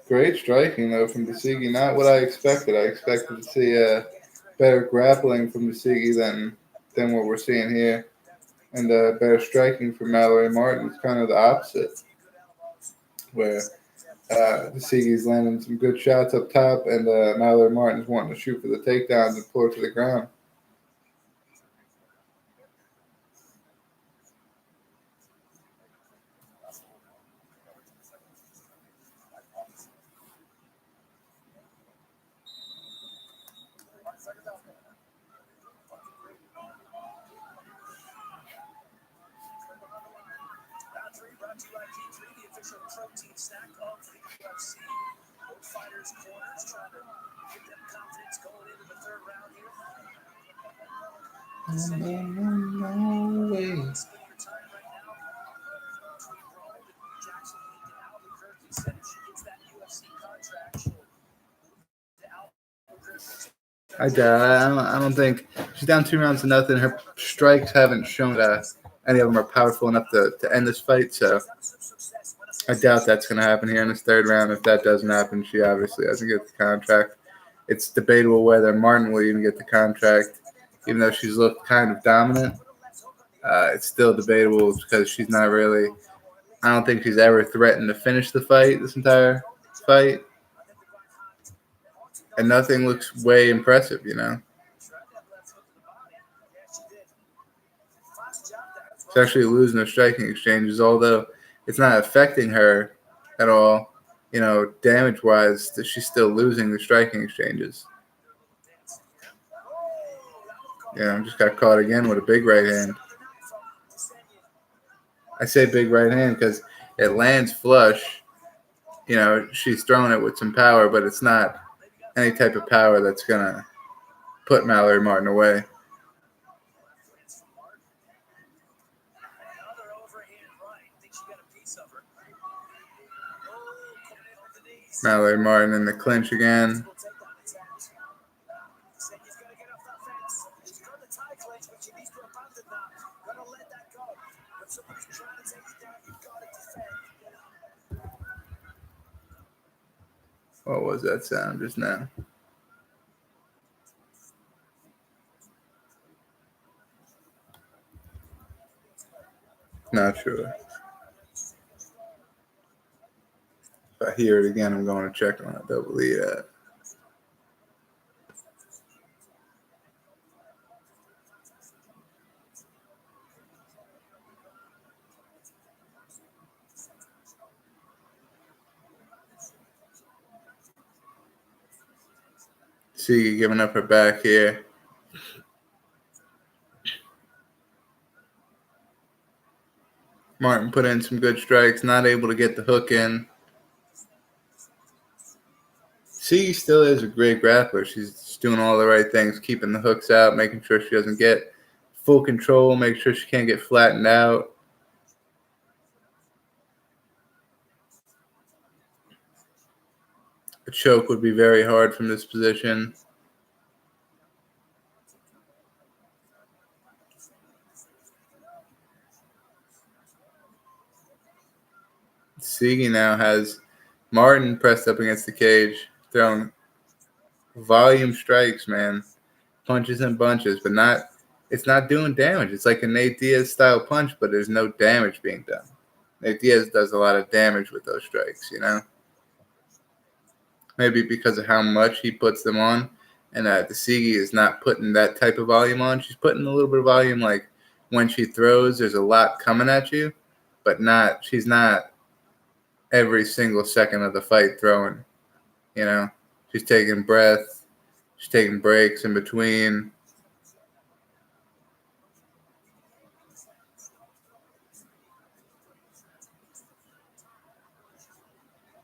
Great striking, though, from Desigi. Not what I expected. I expected to see better grappling from Desigi than what we're seeing here. And better striking from Mallory Martin. It's kind of the opposite, where Desigi's landing some good shots up top, and Mallory Martin's wanting to shoot for the takedowns and pull her to the ground. Protein snack of the UFC. Both fighters' corners trying to give them confidence going into the third round here. No way. Splitting her time right now between Rome and Jackson League and Albuquerque. Said if she gets that UFC contract, she'll move to Albuquerque. I doubt. I don't think she's down 2 rounds to nothing. Her strikes haven't shown that any of them are powerful enough to end this fight. So I doubt that's going to happen here in this third round. If that doesn't happen, she obviously doesn't get the contract. It's debatable whether Martin will even get the contract, even though she's looked kind of dominant. It's still debatable because she's not really – I don't think she's ever threatened to finish the fight, this entire fight. And nothing looks way impressive, She's actually losing her striking exchanges, although it's not affecting her at all, damage-wise. She's still losing the striking exchanges. Yeah, just got caught again with a big right hand. I say big right hand because it lands flush. She's throwing it with some power, but it's not any type of power that's going to put Mallory Martin away. Mallory Martin in the clinch again. Will take that attempt. Said he's got to get off that fence. He's got the tie clinch, but he needs to abandon that. Got to let that go. When somebody's trying to take you down, you've got to defend. What was that sound just now? Not sure. If I hear it again, I'm going to check on it. Double E that. See, giving up her back here. Martin put in some good strikes, not able to get the hook in. C still is a great grappler. She's doing all the right things, keeping the hooks out, making sure she doesn't get full control, make sure she can't get flattened out. A choke would be very hard from this position. Sigi now has Martin pressed up against the cage, throwing volume strikes, man. Punches and bunches, but it's not doing damage. It's like a Nate Diaz style punch, but there's no damage being done. Nate Diaz does a lot of damage with those strikes, you know? Maybe because of how much he puts them on. And the Sigi is not putting that type of volume on. She's putting a little bit of volume, like when she throws, there's a lot coming at you, but she's not every single second of the fight throwing, you know? She's taking breath. She's taking breaks in between.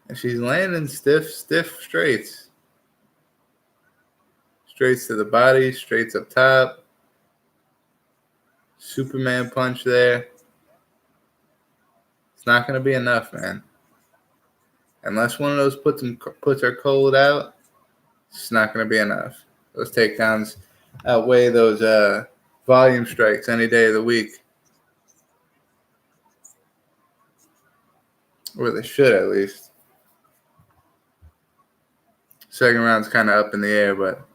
And she's landing stiff straights. Straights to the body, straights up top. Superman punch there. It's not going to be enough, man. Unless one of those puts her cold out, it's not going to be enough. Those takedowns outweigh those volume strikes any day of the week. Or they should, at least. Second round's kind of up in the air, but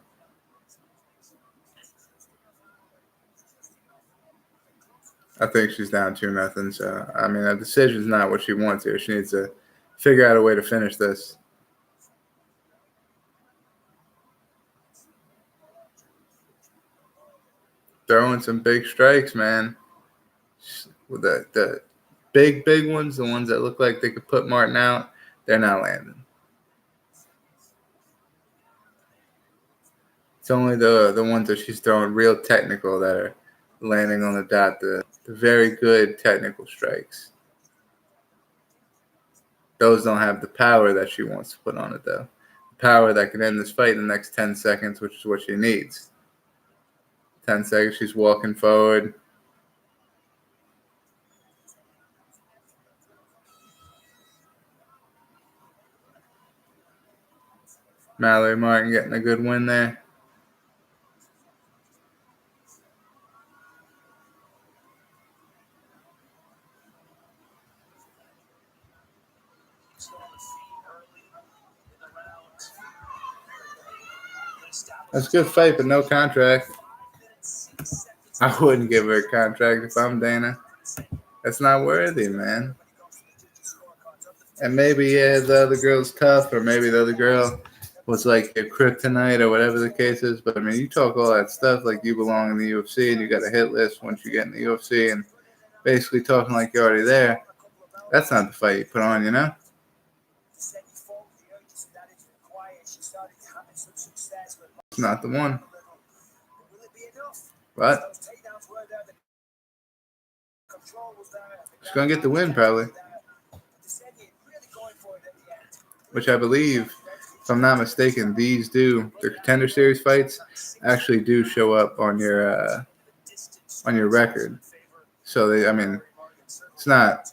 I think she's down 2-0. So, I mean, a decision's not what she wants here. She needs to figure out a way to finish this. Throwing some big strikes, man. With the big ones, the ones that look like they could put Martin out, they're not landing. It's only the ones that she's throwing real technical that are landing on the dot, the very good technical strikes. Those don't have the power that she wants to put on it, though. The power that can end this fight in the next 10 seconds, which is what she needs. 10 seconds, she's walking forward. Mallory Martin getting a good win there. That's a good fight, but no contract. I wouldn't give her a contract if I'm Dana. That's not worthy, man. And maybe, yeah, the other girl's tough, or maybe the other girl was like a kryptonite or whatever the case is. But, I mean, you talk all that stuff like you belong in the UFC and you got a hit list once you get in the UFC and basically talking like you're already there. That's not the fight you put on, you know? It's not the one. But she's going to get the win, probably. Which I believe, if I'm not mistaken, the Contender Series fights actually do show up on your record. So, it's not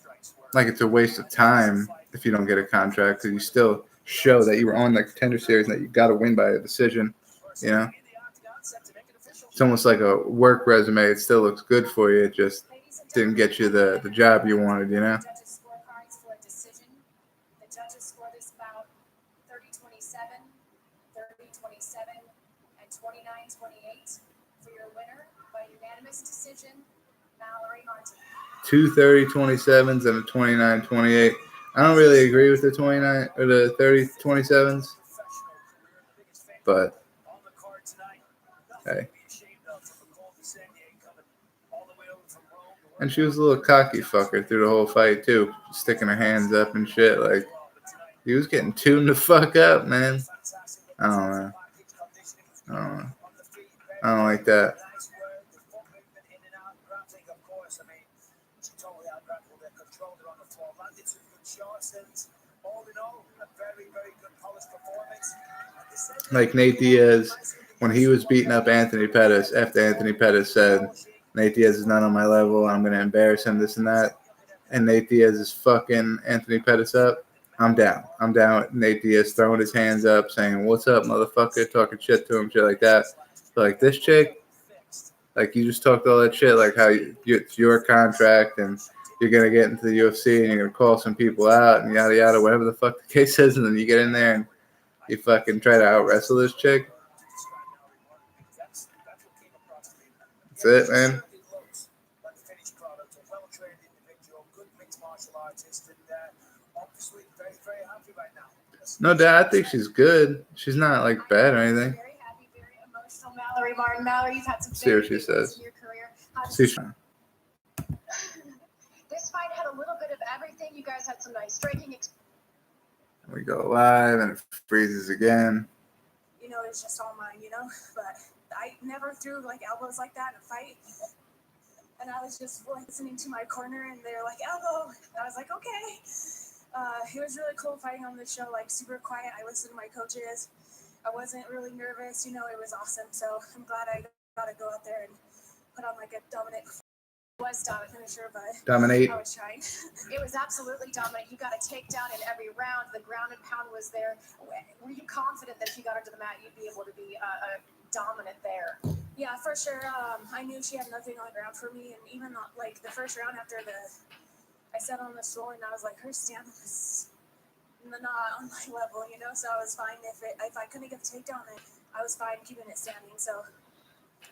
like it's a waste of time if you don't get a contract, because show that you were on the Contender Series and that you got to win by a decision. You know, it's almost like a work resume. It still looks good for you. It just didn't get you the job you wanted. You know. Judges' scorecards for a decision. The judges score this bout 30-27, 30-27, and 29-28 for your winner by unanimous decision, Mallory Martin. 2 30-27s and a 29-28. I don't really agree with the 29 or the 30-27s, but hey. And she was a little cocky fucker through the whole fight too, sticking her hands up and shit. Like he was getting tuned the fuck up, man. I don't know. I don't like that. Like Nate Diaz, when he was beating up Anthony Pettis, after Anthony Pettis said, Nate Diaz is not on my level, I'm going to embarrass him, this and that, and Nate Diaz is fucking Anthony Pettis up, I'm down. I'm down with Nate Diaz throwing his hands up, saying, what's up, motherfucker, talking shit to him, shit like that. But like this chick, like you just talked all that shit, like how it's your contract and you're going to get into the UFC and you're going to call some people out and yada yada, whatever the fuck the case is, and then you get in there and you fucking try to out wrestle this chick. That's it, man. No doubt, I think she's good. She's not like bad or anything. Very happy, very emotional, Mallory Martin. Mallory, you've had some See what very she big says. in your career. How does This fight had a little bit of everything. You guys had some nice striking. We go live and it freezes again. You know, it's just all mine, you know? But I never threw like elbows like that in a fight. And I was just listening to my corner and they're like, elbow. And I was like, okay. It was really cool fighting on the show, like super quiet. I listened to my coaches. I wasn't really nervous, you know, it was awesome. So I'm glad I got to go out there and put on like a dominant finisher, but Dominate. I was trying. It was absolutely dominant. You got a takedown in every round. The ground and pound was there. Were you confident that if you got her to the mat, you'd be able to be dominant there? Yeah, for sure. I knew she had nothing on the ground for me, and even like the first round after I sat on the floor and I was like, her stand was not on my level, you know. So I was fine if I couldn't get the takedown, then I was fine keeping it standing. So.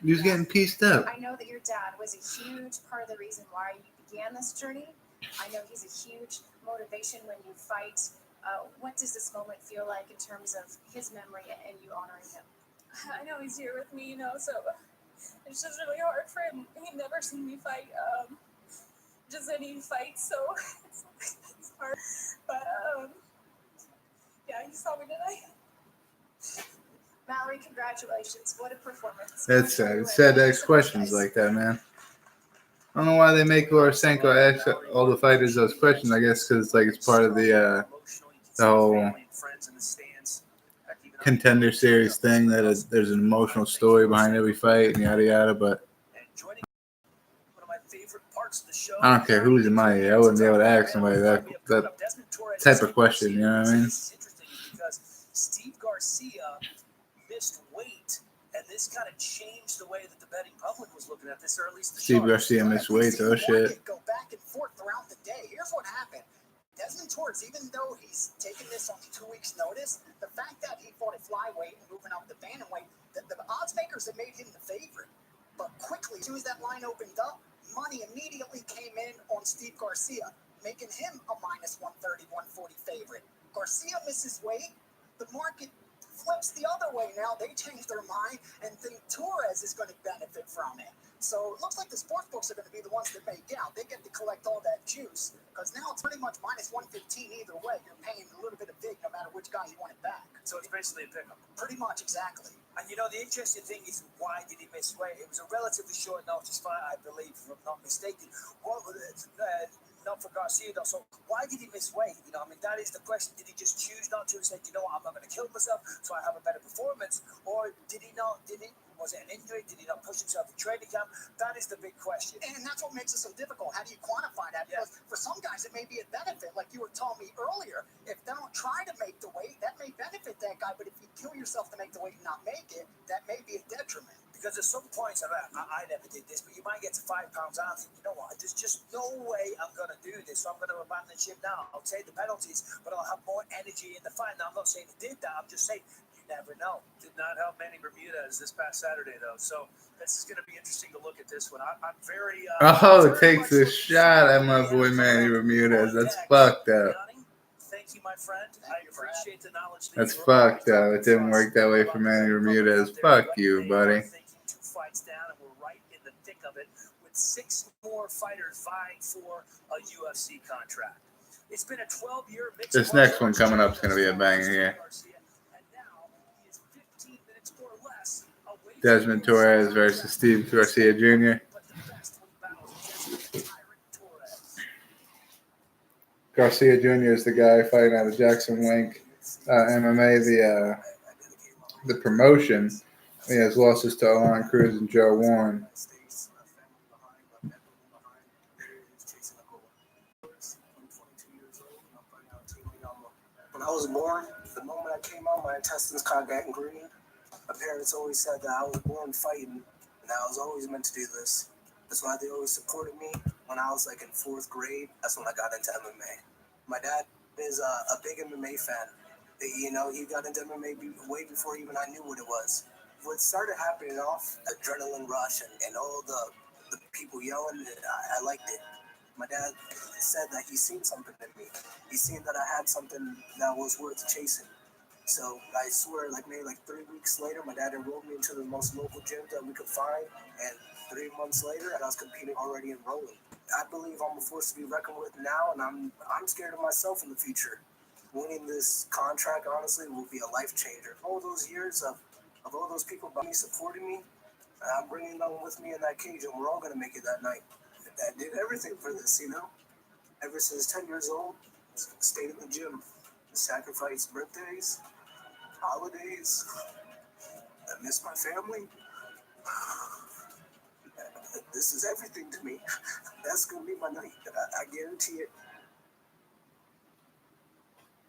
He was getting pieced up. I know that your dad was a huge part of the reason why you began this journey. I know he's a huge motivation when you fight. What does this moment feel like in terms of his memory and you honoring him? I know he's here with me, you know, so it's just really hard for him. He'd never seen me fight, just any fight, so it's hard. But, yeah, he saw me tonight. Mallory, congratulations. What a performance. That's sad. It's sad to ask questions like that, man. I don't know why they make Lorosenko ask all the fighters those questions. I guess because it's like it's part of the whole Contender Series thing that there's an emotional story behind every fight and yada yada. But I don't care who's in my ear. I wouldn't be able to ask somebody that type of question. You know what I mean? Steve Garcia missed weight, and this kind of changed the way that the betting public was looking at this, or at least the Steve Garcia missed weight. Oh shit! Go back and forth throughout the day. Here's what happened. Desmond Torres, even though he's taken this on 2 weeks' notice, the fact that he fought at flyweight and moving up the bantamweight, the odds makers had made him the favorite. But quickly, as soon as that line opened up, money immediately came in on Steve Garcia, making him a minus 130, 140 favorite. Garcia misses weight. The market flips the other way now. They change their mind and think Torres is going to benefit from it. So it looks like the sports books are going to be the ones that make out. They get to collect all that juice because now it's pretty much minus 115 either way. You're paying a little bit of vig no matter which guy you want it back. So it's basically a pickup. Pretty much, exactly. And you know, the interesting thing is, why did he miss weight? It was a relatively short notice fight, I believe, if I'm not mistaken. What was it? Not for Garcia, though. So why did he miss weight? You know, I mean, that is the question. Did he just choose not to and say, you know what, I'm not going to kill myself so I have a better performance? Or did he not? Was it an injury? Did he not push himself in training camp? That is the big question. And that's what makes it so difficult. How do you quantify that? Because for some guys, it may be a benefit. Like you were telling me earlier, if they don't try to make the weight, that may benefit that guy. But if you kill yourself to make the weight and not make it, that may be a detriment. Because at some points, I never did this, but you might get to 5 pounds out and think, you know what, there's just no way I'm going to do this, so I'm going to abandon the ship now. I'll take the penalties, but I'll have more energy in the fight. Now, I'm not saying he did that. I'm just saying you never know. Did not help Manny Bermudez this past Saturday, though. So this is going to be interesting to look at this one. I'm very. Takes a shot at my boy Manny Bermudez. That's fucked up. Thank you, my friend. I appreciate the knowledge. That's fucked up. It didn't work that way for Manny Bermudez. Fuck you, buddy. 2 fights down, and we're right in the thick of it with 6 more fighters vying for a UFC contract. It's been a 12-year mixed. This next one coming up is going to be a banger here. Desmond Torres versus Steve Garcia Jr. Garcia Jr. is the guy fighting out of Jackson Wink MMA. The promotion. He has losses to Alon Cruz and Joe Warren. When I was born, the moment I came out, my intestines kind of got green. My parents always said that I was born fighting, and I was always meant to do this. That's why they always supported me. When I was like in 4th grade, that's when I got into MMA. My dad is a big MMA fan. You know, he got into MMA way before even I knew what it was. What started happening off, adrenaline rush and all the people yelling, I liked it. My dad said that he seen something in me. He seen that I had something that was worth chasing. So I swear, maybe 3 weeks later, my dad enrolled me into the most local gym that we could find. And 3 months later, I was competing already and rolling. I believe I'm a force to be reckoned with now, and I'm scared of myself in the future. Winning this contract, honestly, will be a life changer. All those years of all those people by me supporting me, I'm bringing them with me in that cage, and we're all going to make it that night. I did everything for this, you know? Ever since 10 years old, stayed in the gym, sacrificed birthdays, holidays. I miss my family. This is everything to me. That's going to be my night. I guarantee it.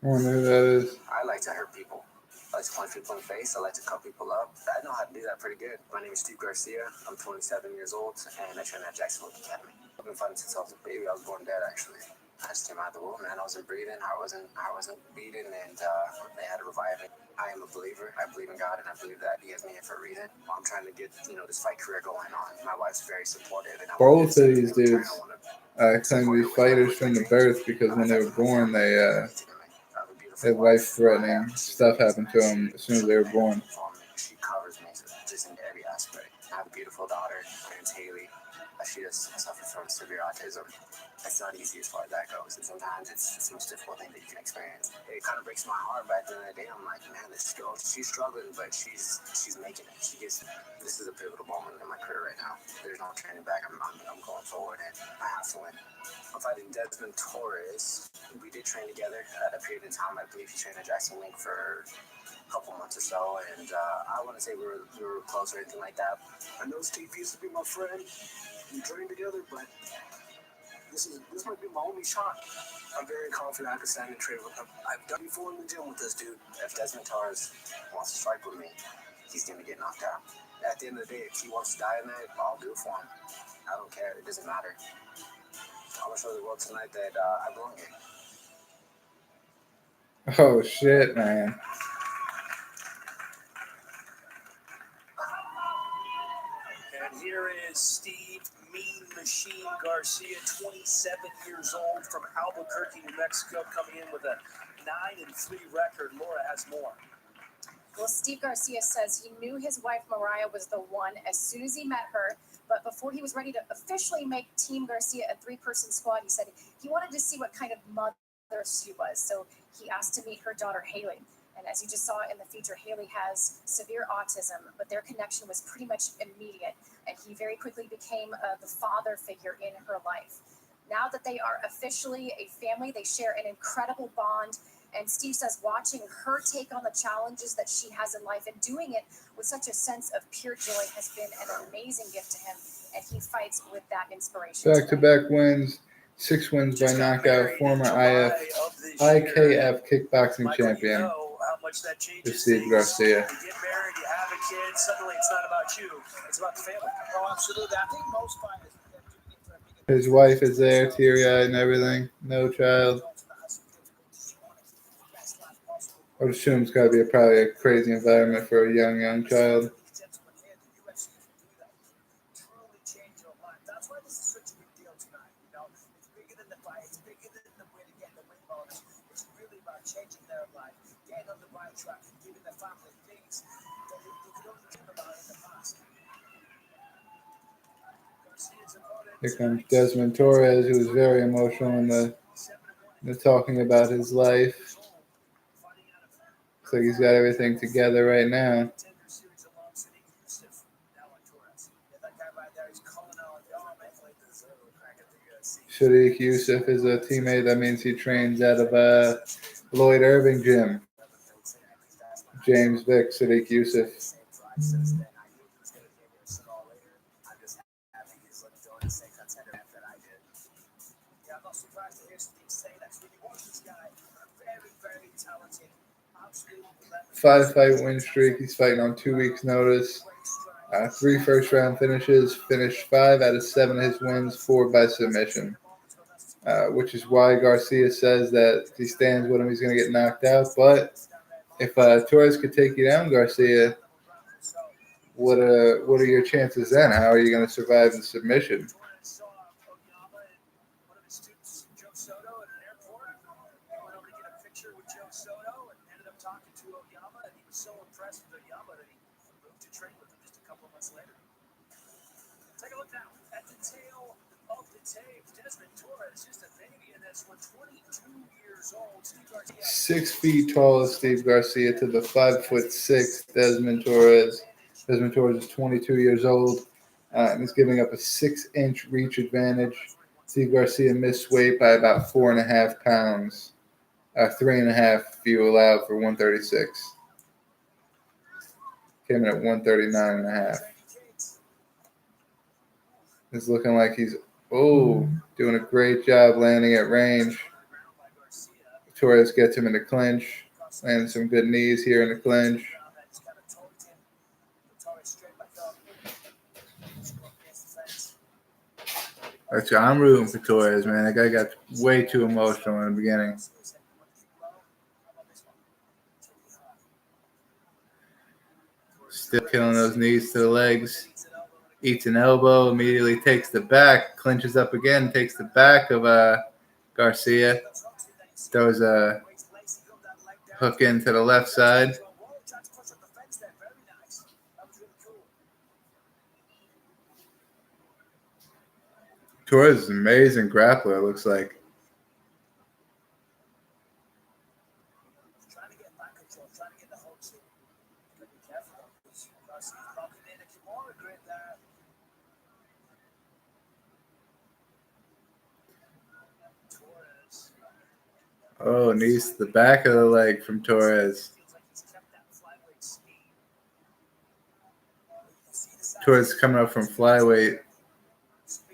I wonder who that is. I like to hurt people. I like to punch people in the face. I like to cut people up. I know how to do that pretty good. My name is Steve Garcia. I'm 27 years old, and I train at Jackson Wink Academy. I've been fighting since I was a baby. I was born dead, actually. I just came out of the womb, and I wasn't breathing. I wasn't beating, and they had to revive me. I am a believer. I believe in God, and I believe that He has me here for a reason. I'm trying to get this fight career going on. My wife's very supportive. And both of these dudes claim to be fighters from the birth because when they were born, they had life-threatening stuff happen to them as soon as they were born. She covers me just in every aspect. I have a beautiful daughter. Her name's Haley. She just suffers from severe autism. It's not easy as far as that goes. And sometimes it's the most difficult thing that you can experience. It kind of breaks my heart, but at the end of the day, I'm like, man, this girl, she's struggling, but she's making it. This is a pivotal moment in my career right now. There's no turning back. I'm going forward, and I have to win. I'm fighting Desmond Torres. We did train together at a period of time. I believe he trained at Jackson Wink for a couple months or so, and I wouldn't say we were close or anything like that. I know Steve used to be my friend. We trained together, but this might be my only shot. I'm very confident I can stand and train with him. I've done before in the gym with this dude. If Desmond Torres wants to strike with me, he's going to get knocked out. At the end of the day, if he wants to die in that, I'll do it for him. I don't care. It doesn't matter. I'm going to show the world tonight that I belong here. Oh, shit, man. And here is Steve Mean Machine Garcia, 27 years old, from Albuquerque, New Mexico, coming in with a 9-3 record. Laura has more. Well, Steve Garcia says he knew his wife Mariah was the one as soon as he met her, but before he was ready to officially make Team Garcia a 3-person squad, he said he wanted to see what kind of mother she was. So he asked to meet her daughter, Haley. And as you just saw in the feature, Haley has severe autism, but their connection was pretty much immediate. And he very quickly became the father figure in her life. Now that they are officially a family, they share an incredible bond. And Steve says watching her take on the challenges that she has in life and doing it with such a sense of pure joy has been an amazing gift to him, and he fights with that inspiration. Back-to-back wins, 6 wins by knockout, former IKF kickboxing champion. How much that changes Steve Garcia. You get married, you have a kid, suddenly it's not about you, it's about the family. Oh, absolutely. I think most fighters, His wife is there, teary-eyed and everything. No child. I would assume it's got to be probably a crazy environment for a young child. That's why this is such a big deal tonight. You know, it's bigger than the fight. It's bigger than the win again, the win bonus. It's really about changing their life, getting on the right track, and giving their family things that they could only dream about in the past. Here comes Desmond Torres, who was very emotional in the talking about his life. Looks like he's got everything together right now. Sadiq Yusuf is a teammate. That means he trains out of Lloyd Irving gym. James Vick, Sadiq Yusuf. Five-fight win streak. He's fighting on 2 weeks' notice. 3 first-round finishes. Finished 5 out of 7 of his wins, 4 by submission. Which is why Garcia says that if he stands with him, he's going to get knocked out. But if Torres could take you down, Garcia, what are your chances then? How are you going to survive the submission? Take a look now at the tail of the tape. Desmond Torres, just a baby in this one, 22 years old. Steve Garcia. 6 feet tall is Steve Garcia to the 5'6" Desmond Torres. Desmond Torres is 22 years old and is giving up a 6-inch reach advantage. Steve Garcia missed weight by about 4.5 pounds. 3.5 if you allow for 136. Came in at 139.5. It's looking like he's doing a great job landing at range. Torres gets him in the clinch, landing some good knees here in the clinch. I'm rooting for Torres, man. That guy got way too emotional in the beginning. Still killing those knees to the legs. Eats an elbow, immediately takes the back, clinches up again, takes the back of Garcia. Throws a hook into the left side. Torres is an amazing grappler, it looks like. Oh, knees to the back of the leg from Torres. Torres coming up from flyweight.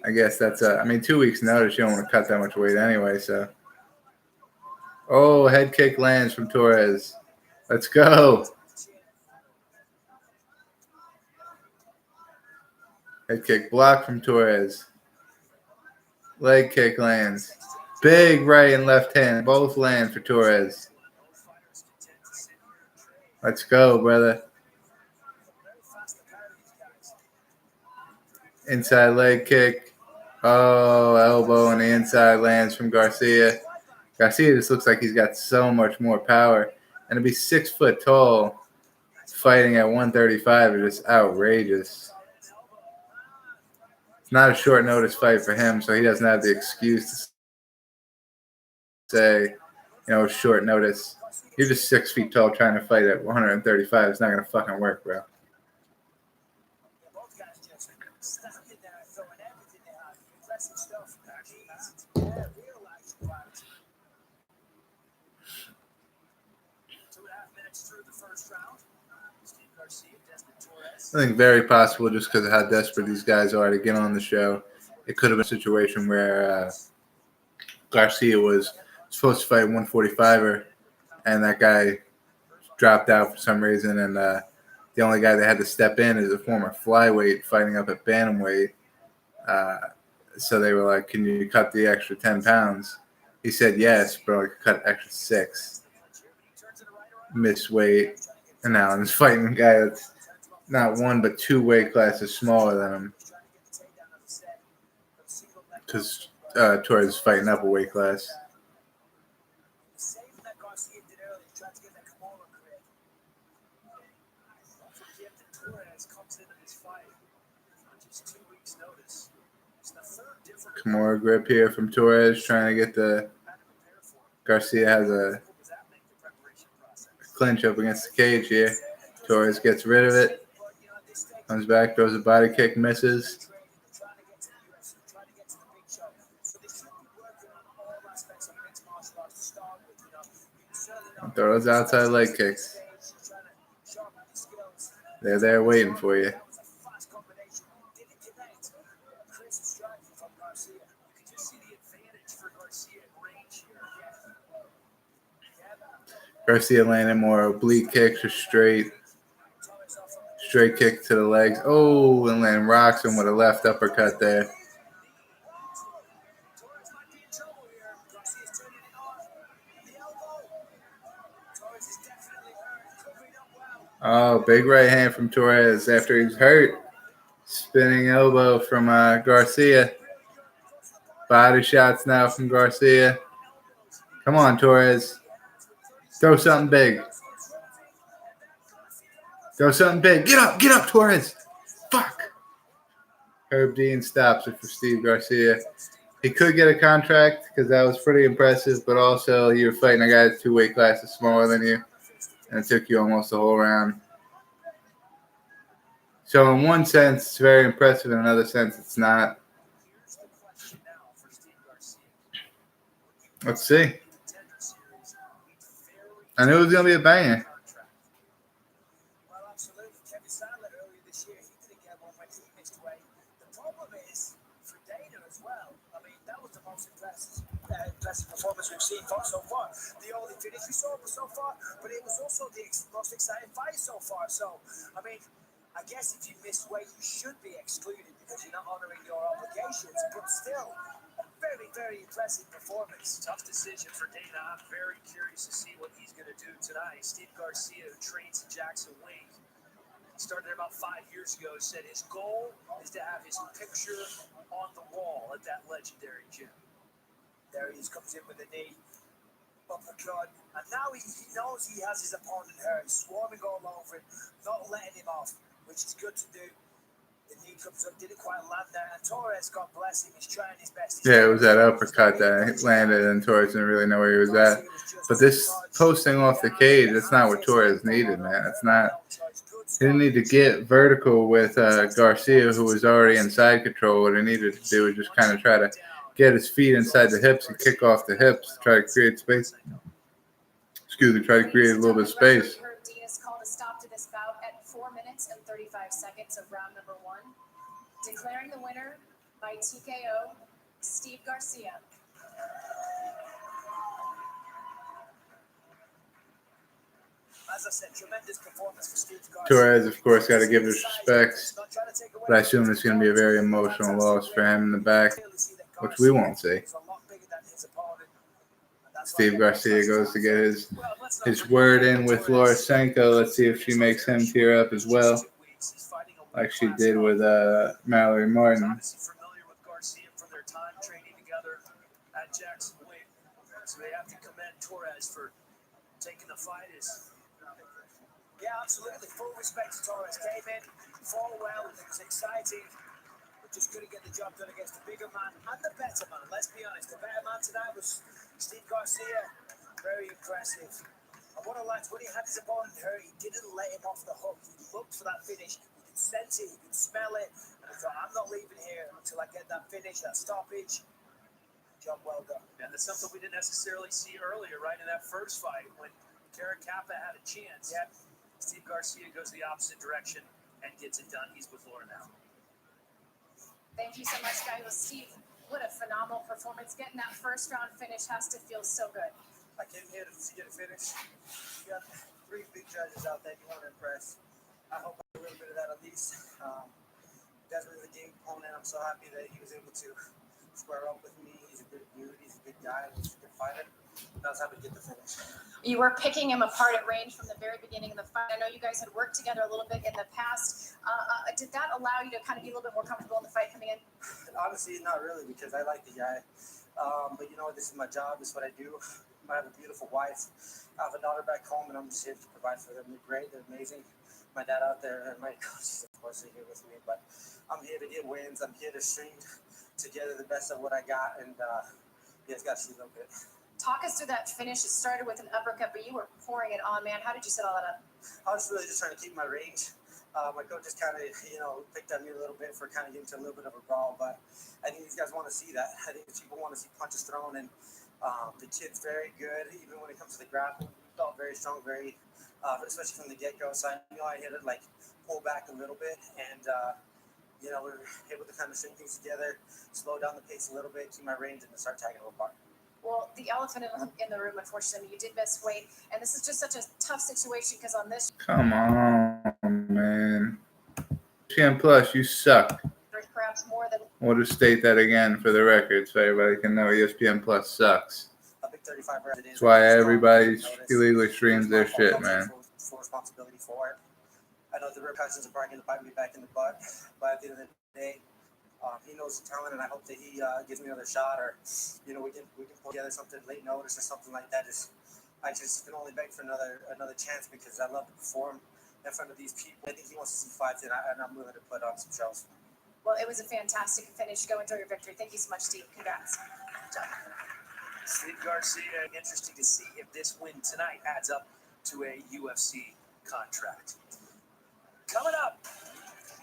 I guess that's 2 weeks notice. You don't want to cut that much weight anyway, so. Oh, head kick lands from Torres. Let's go. Head kick blocked from Torres. Leg kick lands. Big right and left hand. Both land for Torres. Let's go, brother. Inside leg kick. Oh, elbow on the inside lands from Garcia. Garcia just looks like he's got so much more power. And to be 6 foot tall, fighting at 135 is just outrageous. It's not a short notice fight for him, so he doesn't have the excuse to say, short notice. You're just 6 feet tall trying to fight at 135. It's not going to fucking work, bro. I think very possible just because of how desperate these guys are to get on the show. It could have been a situation where Garcia was supposed to fight 145er, and that guy dropped out for some reason, and the only guy that had to step in is a former flyweight fighting up at bantamweight. So they were like, "Can you cut the extra 10 pounds?" He said yes, but I could cut extra 6. Missed weight, and now I'm just fighting a guy that's not 1 but 2 weight classes smaller than him, because Torres is fighting up a weight class. Kimura grip here from Torres, trying to get the Garcia has a clinch up against the cage here. Torres gets rid of it, comes back, throws a body kick, misses. Throws outside leg kicks. They're there waiting for you. Garcia landing more oblique kicks or straight kick to the legs. Oh, and then rocks him with a left uppercut there. Oh, big right hand from Torres after he's hurt. Spinning elbow from Garcia. Body shots now from Garcia. Come on, Torres. Throw something big. Throw something big. Get up, Torres. Fuck. Herb Dean stops it for Steve Garcia. He could get a contract because that was pretty impressive, but also you were fighting a guy that's 2 weight classes smaller than you, and it took you almost the whole round. So in one sense, it's very impressive. In another sense, it's not. Let's see. I knew it was going to be a banger. Impressive performance we've seen so far. The only finish we saw so far, but it was also the most exciting fight so far. So, I mean, I guess if you miss weight, you should be excluded because you're not honoring your obligations. But still, a very, very impressive performance. Tough decision for Dana. I'm very curious to see what he's going to do tonight. Steve Garcia, who trains in Jackson Wink, started about 5 years ago, said his goal is to have his picture on the wall at that legendary gym. There he comes in with a knee, uppercut, and now he knows he has his opponent hurt, swarming all over him, not letting him off, which is good to do. The knee comes up, didn't quite land there, and Torres, God bless him, he's trying his best. Yeah, it was that uppercut that landed, and Torres didn't really know where he was at. But this posting off the cage, that's not what Torres needed, man. It's not. He didn't need to get vertical with Garcia, who was already in side control. What he needed to do was just kind of try to get his feet inside the hips and kick off the hips, try to create space. Try to create a little bit of space. Herb Dean has called a stop to this bout at 4 minutes and 35 seconds of round number 1. Declaring the winner by TKO, Steve Garcia. As I said, tremendous performance for Steve Garcia. Torres, of course, got to give his respects, but I assume it's going to be a very emotional loss for him in the back, which we won't see. Steve Garcia goes to get his word in with Lorisenko. Let's see if she makes him tear up as well, like she did with Mallory Martin. Familiar with Garcia from their time training together at Jackson Wink, so they have to commend Torres for taking the fight. Yeah, absolutely. Full respect to Torres. Came in, fought well, it was exciting, but just couldn't get the job done against the bigger man and the better man. Let's be honest, the better man tonight was Steve Garcia. Very impressive. And what I liked, when he had his opponent hurt, he didn't let him off the hook. He looked for that finish. He could sense it, he could smell it, and he thought, I'm not leaving here until I get that finish, that stoppage. Job well done. And that's something we didn't necessarily see earlier, right, in that first fight when Karen Kappa had a chance. Yeah. Steve Garcia goes the opposite direction and gets it done. He's with Laura now. Thank you so much, guys. Well, Steve, what a phenomenal performance. Getting that first round finish has to feel so good. I came here to get a finish. You got 3 big judges out there you want to impress. I hope I have a little bit of that at least. Definitely the game opponent. I'm so happy that he was able to square up with me. He's a good dude. He's a good guy. He's a good fighter. I was happy to get the finish. You were picking him apart at range from the very beginning of the fight. I know you guys had worked together a little bit in the past. Did that allow you to kind of be a little bit more comfortable in the fight coming in? Honestly, not really, because I like the guy. But you know, this is my job. This is what I do. I have a beautiful wife. I have a daughter back home, and I'm just here to provide for them. They're great. They're amazing. My dad out there and my coaches, of course, are here with me. But I'm here to get wins. I'm here to string together the best of what I got. And you guys got to see a little bit. Talk us through that finish. It started with an uppercut, but you were pouring it on, man. How did you set all that up? I was really just trying to keep my range. My coach just kind of, picked on me a little bit for kind of getting to a little bit of a brawl. But I think these guys want to see that. I think people want to see punches thrown. And the kid's very good, even when it comes to the grappling. Felt very strong, very, especially from the get-go. So I knew I hit it, pull back a little bit. And, we were able to kind of string things together, slow down the pace a little bit, keep my range, and then start tagging them apart. Well, the elephant in the room, unfortunately, you did miss weight, and this is just such a tough situation because on this. Come on, man. ESPN Plus, you suck. There's perhaps more than. We'll just state that again for the record so everybody can know ESPN Plus sucks. A big 35 reps. That's why everybody illegally streams their shit, man. Full responsibility for it. I know the repercussions are probably going to bite me back in the butt, but at the end of the day, he knows the talent, and I hope that he gives me another shot, or we can pull together something late notice or something like that. I just can only beg for another chance because I love to perform in front of these people. I think he wants to see fights, and I'm willing to put on some shows. Well, it was a fantastic finish. Go enjoy your victory. Thank you so much, Steve. Congrats. Steve Garcia, interesting to see if this win tonight adds up to a UFC contract. Coming up,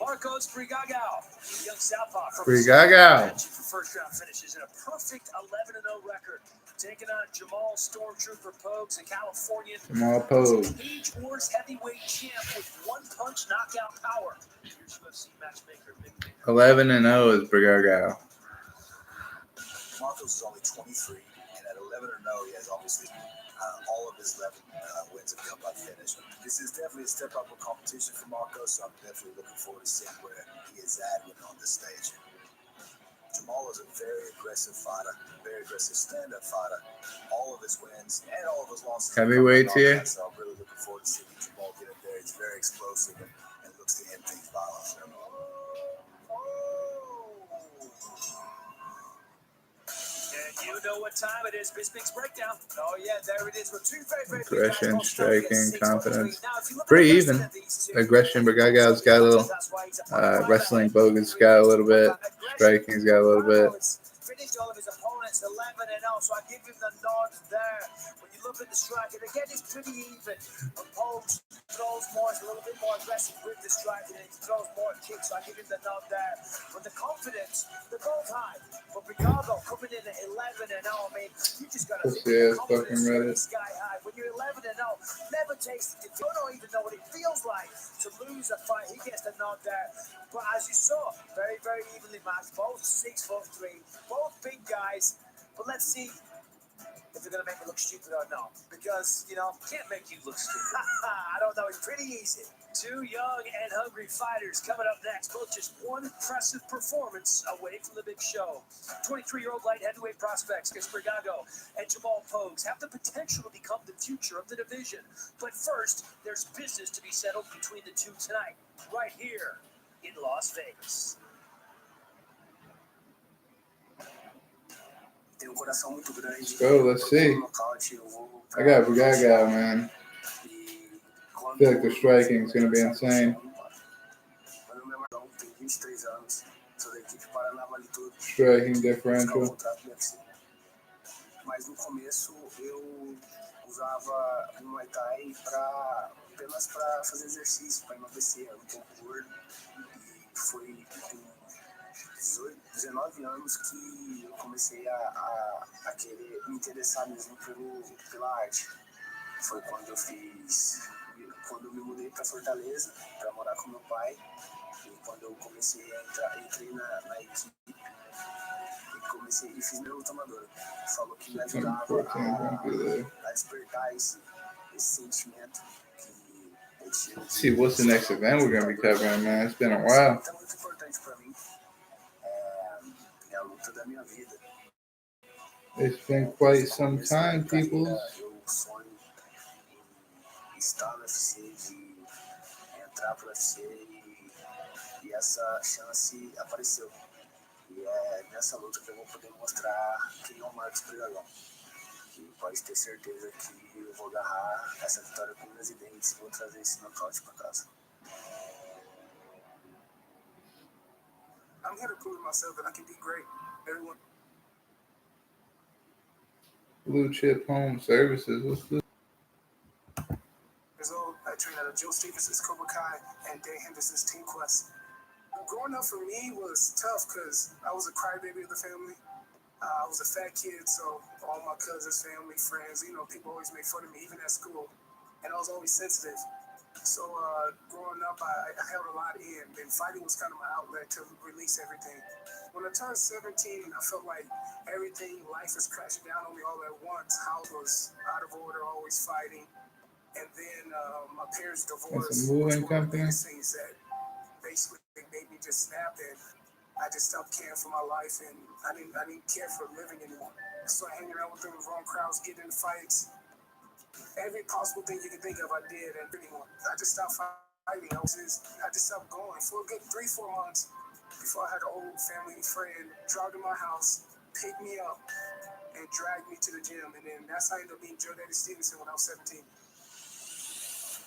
Marcos Brigagao, young southpaw from Brigagao for first-round finishes and a perfect 11-0 record, taking on Jamal Stormtrooper Pogues, a Californian. Jamal Pogues. Cage Wars heavyweight champ with one-punch knockout power. Here's UFC matchmaker Big Big. 11-0 is Brigagao. Marcos is only 23, and at 11-0, he has obviously all of his 11 wins have come by finish. This is definitely a step up in competition for Marcos, so I'm definitely looking forward to seeing where he is at on this stage. Jamal is a very aggressive fighter, very aggressive stand-up fighter. All of his wins and all of his losses. Heavyweights here. So I'm really looking forward to seeing Jamal get in there. He's very explosive and looks to end things violently. And you know what time it is. Bisping's breakdown. Oh, yeah, there it is. With two very Aggression, striking, confidence. Now, if you look Pretty at the rest even. of these two, Aggression, Brigagao's got a little. Wrestling, Bogan's got a little bit. Striking's got a little bit. Finished all of his opponents 11-0, so I give him the nod there. When you look at the striking, again, it's pretty even. Pogues throws more, it's a little bit more aggressive with the striking, and he throws more kicks, so I give him the nod there. But the confidence, they're both high. But Brigado coming in at 11-0, I mean, you just got to think the confidence is sky high. When you're 11-0, never takes the defeat. You don't even know what it feels like to lose a fight. He gets the nod there. But as you saw, very, very evenly matched. Both 6'3", both big guys. But let's see if they're going to make me look stupid or not. Because, can't make you look stupid. I don't know. It's pretty easy. Two young and hungry fighters coming up next. Both just one impressive performance away from the big show. 23-year-old light heavyweight prospects, Brigado and Jamal Pogues, have the potential to become the future of the division. But first, there's business to be settled between the two tonight, right here in Las Vegas. So let's see. I got Brigagao, man. I feel like the striking is going to be insane. Striking differential. Mas no começo eu usava o Muay Thai apenas para fazer exercício, para emagrecer, era um pouco gordo. E foi com 19 anos que eu comecei a querer me interessar mesmo pela arte. Foi quando eu fiz quando eu me mudei para Fortaleza para morar com meu pai, e quando eu comecei a entrar, entrei na equipe e comecei e fiz minha luta amadora. Falou que me ajudava a despertar esse sentimento que eu tinha. Let's see, what's the next event we're going to be covering, man? It's been a while. É muito importante para mim. É a luta da minha vida. It's been quite some time, people. Eu sonho em estar no UFC, de entrar pro UFC e essa chance apareceu. E é nessa luta que eu vou poder mostrar quem é o Marcos Pregadão. E pode ter certeza que eu vou agarrar essa vitória com meus dentes e vou trazer esse nocaute para casa. I'm here to prove to myself that I can be great. Everyone. Blue Chip Home Services. What's this? I trained at Joe Stevenson's Cobra Kai and Dan Henderson's Team Quest. Growing up for me was tough because I was a crybaby of the family. I was a fat kid, so all my cousins, family, friends, people always made fun of me, even at school. And I was always sensitive. So growing up, I held a lot in, and fighting was kind of my outlet to release everything. When I turned 17, I felt like everything, life was crashing down on me all at once. House was out of order, always fighting. And then my parents' divorce was one of the biggest things that basically made me just snap, and I just stopped caring for my life, and I didn't care for living anymore. I started hanging out with the wrong crowds, getting in fights. Every possible thing you can think of, I did, and anymore. I just stopped fighting. I just stopped going for a good 3-4 months before I had an old family friend drive to my house, pick me up, and drag me to the gym, and then that's how I ended up meeting Joe Daddy Stevenson when I was 17.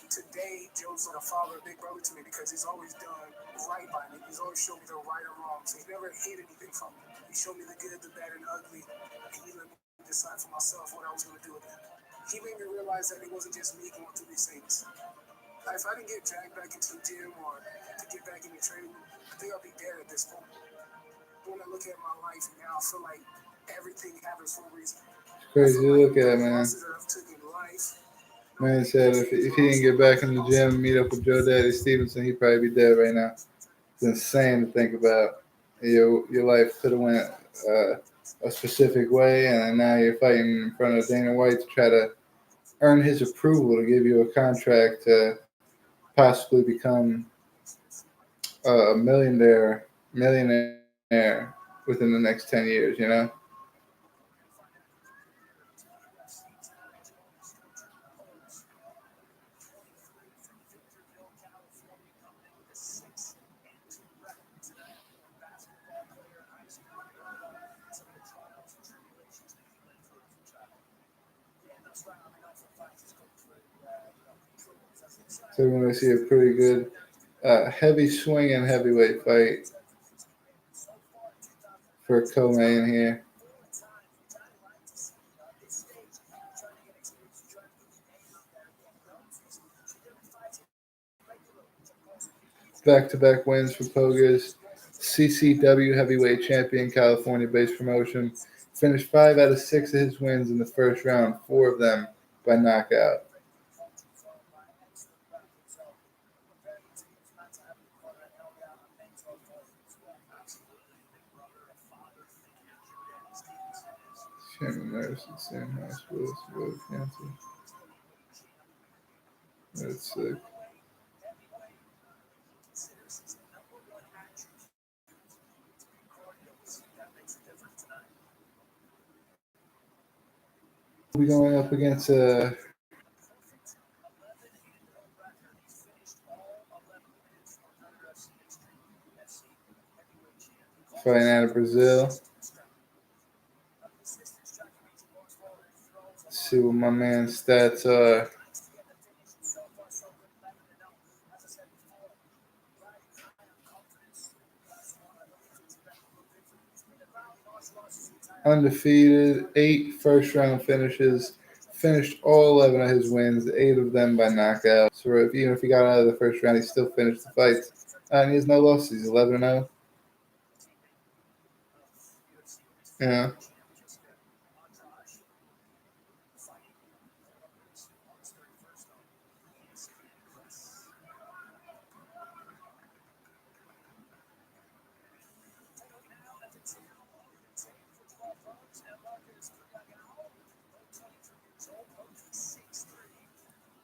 Today, Joe's like a father, a big brother to me because he's always done right by me. He's always showed me the right or wrong. So he never hid anything from me. He showed me the good, the bad, and the ugly, and he let me decide for myself what I was going to do with it. He made me realize that it wasn't just me going through these things. If I didn't get dragged back into the gym or to get back into training, I think I'll be dead at this point. When I look at my life now, I feel like everything happens for a reason. It's crazy to look at, man. Man said if he didn't get back in the gym and meet up with Joe Daddy Stevenson, he'd probably be dead right now. It's insane to think about. Your life could have went a specific way, and now you're fighting in front of Dana White to try to earn his approval to give you a contract to possibly become a millionaire within the next 10 years, you know? So we're going to see a pretty good heavy swing and heavyweight fight for a co-main here. Back-to-back wins for Pogas. CCW heavyweight champion, California-based promotion. Finished 5 out of 6 of his wins in the first round, 4 of them by knockout. Shannon Nurse at Sam Hospital, Road Cancer. That's sick. We'll be going up against fighting out of Brazil. Let's see what my man's stats are. Undefeated, 8 first-round finishes. Finished all 11 of his wins, 8 of them by knockout. So even if he got out of the first round, he still finished the fights. And he has no losses. He's 11-0. Yeah.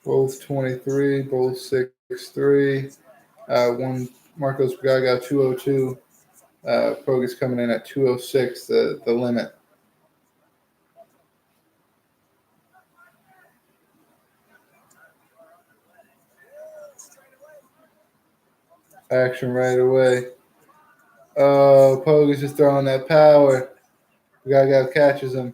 Both 23, both 6'3". One Marcos Gaga 202. Pogus coming in at 206, the limit. Action right away. Oh, Pogus is throwing that power. Gaga catches him.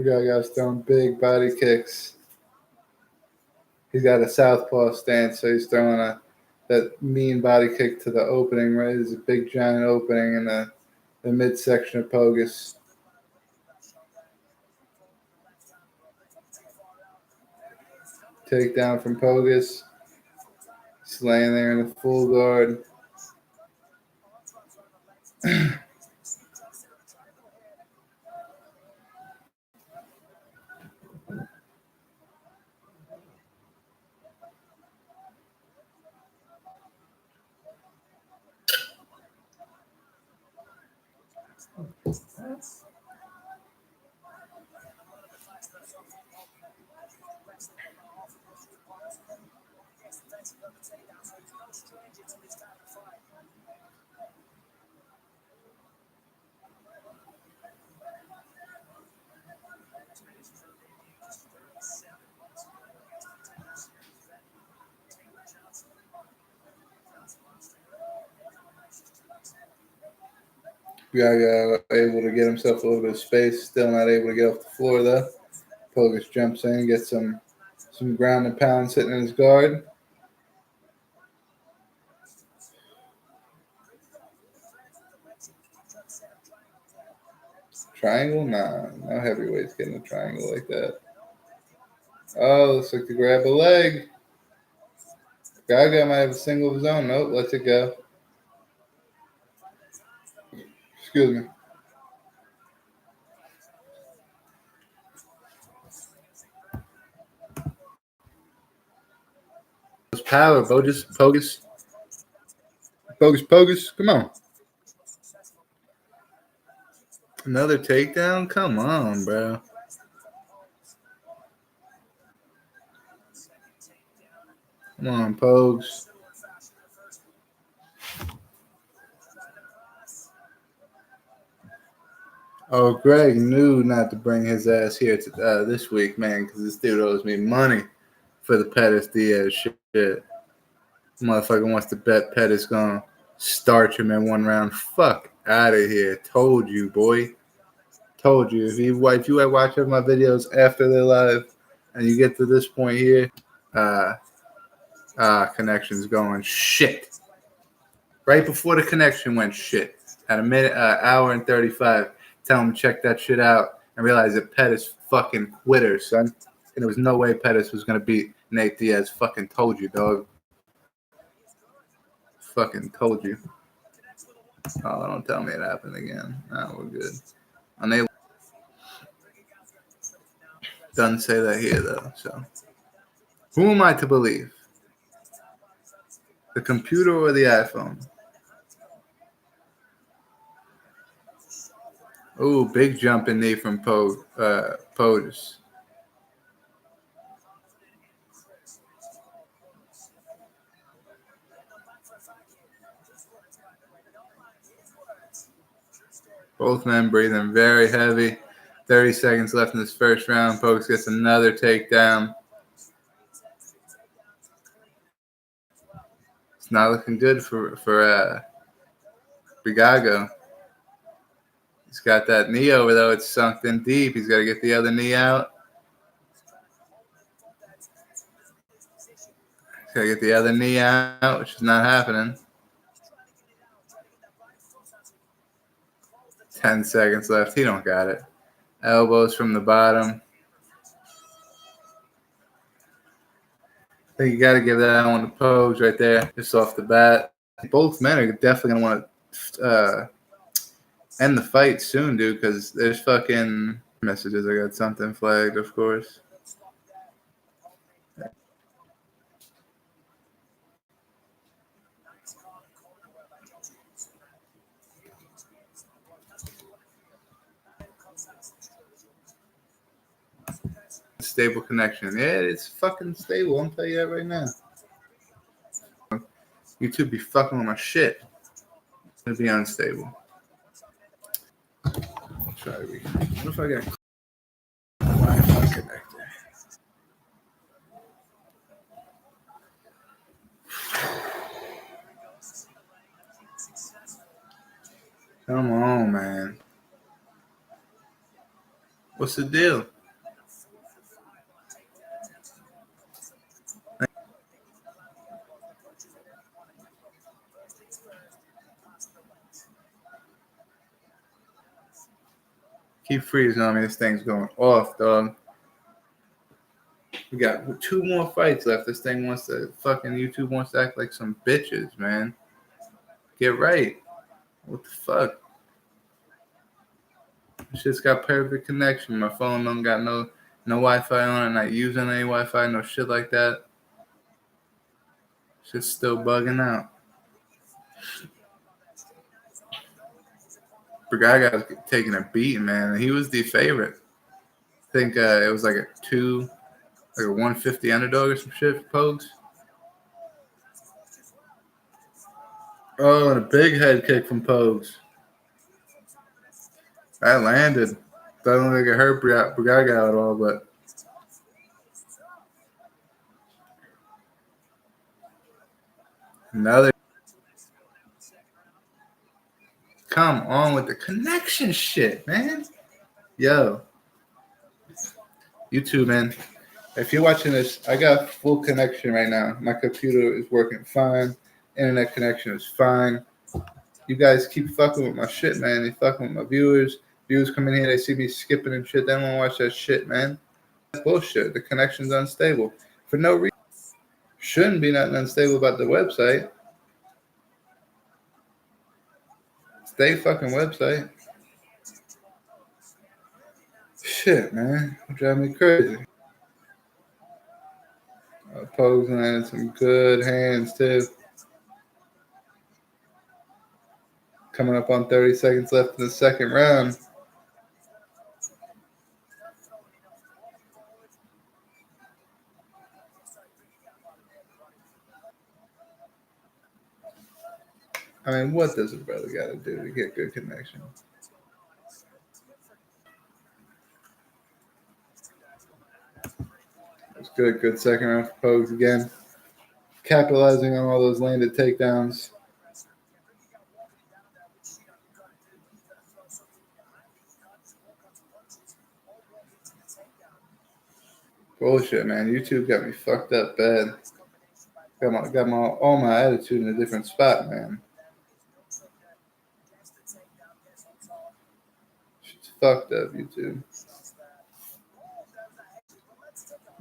Gaga's throwing big body kicks. He's got a southpaw stance, so he's throwing that mean body kick to the opening, right? There's a big giant opening in the midsection of Pogus. Takedown from Pogus. He's laying there in a full guard. Gaga able to get himself a little bit of space. Still not able to get off the floor though. Pogus jumps in, gets some ground and pound sitting in his guard. Triangle? Nah, no heavyweights getting a triangle like that. Oh, looks like to grab a leg. Gaga might have a single of his own. Nope, lets it go. Excuse me. Power, Pogus. Come on. Another takedown? Come on, bro. Come on, Pogues. Oh, Greg knew not to bring his ass here this week, man, because this dude owes me money for the Pettis Diaz shit. Motherfucker wants to bet Pettis gonna starch him in one round. Fuck out of here. Told you, boy. Told you. If you watch my videos after they're live and you get to this point here, connection's going shit. Right before the connection went shit. At a minute, hour and 35. Tell him to check that shit out and realize that Pettis fucking quitter, son. And there was no way Pettis was gonna beat Nate Diaz. Fucking told you, dog. Fucking told you. Oh, don't tell me it happened again. No, we're good. Unable. Doesn't say that here though. So, who am I to believe? The computer or the iPhone? Ooh, big jumping knee from Pogus. Both men breathing very heavy. 30 seconds left in this first round. Pogus gets another takedown. It's not looking good for Bigago. He's got that knee over, though. It's sunk in deep. He's got to get the other knee out. He's got to get the other knee out, which is not happening. 10 seconds left. He don't got it. Elbows from the bottom. I think you got to give that one to Pogues right there, just off the bat. Both men are definitely going to want to end the fight soon, dude, because there's fucking Messages, I got something flagged, of course. Stable connection. Yeah, it's fucking stable. I'm telling you that right now. YouTube be fucking with my shit. It'll be unstable. Try to be. What if I got Wi-Fi connected? Come on, man. What's the deal? Keep freezing on me. This thing's going off, dog. We got 2 more fights left. This thing wants to fucking YouTube wants to act like some bitches, man. Get right. What the fuck? This shit's got perfect connection. My phone don't got no Wi-Fi on it. Not using any Wi-Fi, no shit like that. Shit's still bugging out. Bragaga was taking a beating, man. He was the favorite. I think it was like a 150 underdog or some shit for Pogues. Oh, and a big head kick from Pogues. That landed. Doesn't look like it hurt Bragaga at all, but another. Come on with the connection shit, man. Yo. YouTube, man. If you're watching this, I got full connection right now. My computer is working fine. Internet connection is fine. You guys keep fucking with my shit, man. You fucking with my viewers. Viewers come in here, they see me skipping and shit. They don't want to watch that shit, man. That's bullshit. The connection's unstable. For no reason. Shouldn't be nothing unstable about the website. Stay fucking website. Shit, man. Driving me crazy. Opposing and some good hands, too. Coming up on 30 seconds left in the second round. I mean, what does a brother got to do to get good connection? It's good. Good second round for Pogues again. Capitalizing on all those landed takedowns. Bullshit, man. YouTube got me fucked up bad. Got all my attitude in a different spot, man. Shit's fucked up, YouTube.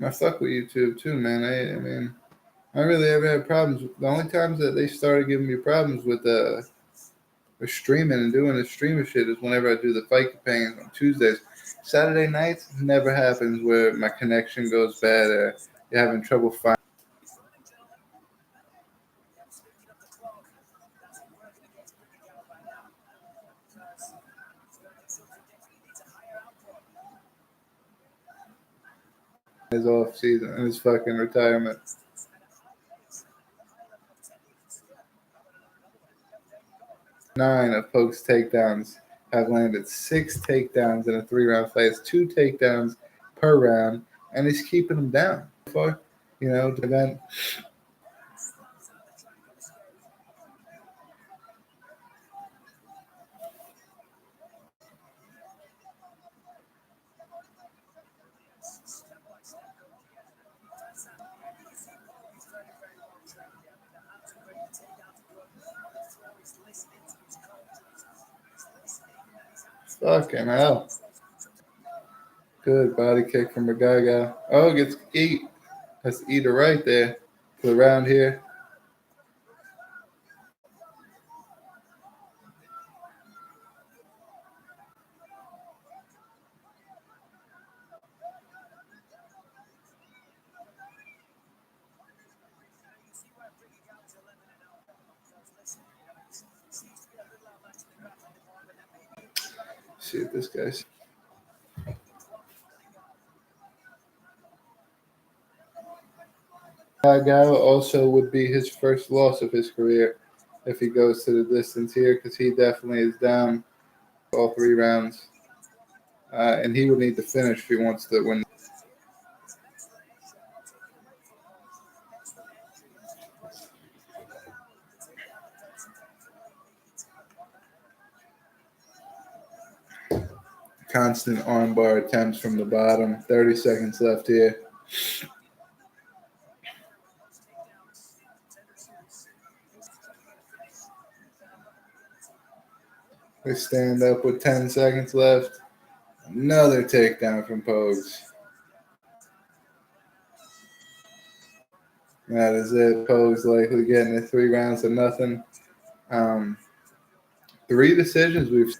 I fuck with YouTube too, man. I mean, I really ever had problems. The only times that they started giving me problems with streaming and doing the streamer shit is whenever I do the fight campaigns on Tuesdays. Saturday nights never happens where my connection goes bad or you're having trouble finding. His off season and his fucking retirement. Nine of Pogues' takedowns have landed 6 takedowns in a 3-round fight. It's 2 takedowns per round, and he's keeping them down. For the event. Fucking hell. Good body kick from Bragaga. Oh, gets eat. That's eater right there for the round here. see if this guy's. Gao also would be his first loss of his career if he goes to the distance here, because he definitely is down all 3 rounds. And he would need to finish if he wants to win. Constant armbar attempts from the bottom. 30 seconds left here. They stand up with 10 seconds left. Another takedown from Pogues. That is it. Pogues likely getting it 3 rounds to nothing. 3 decisions we've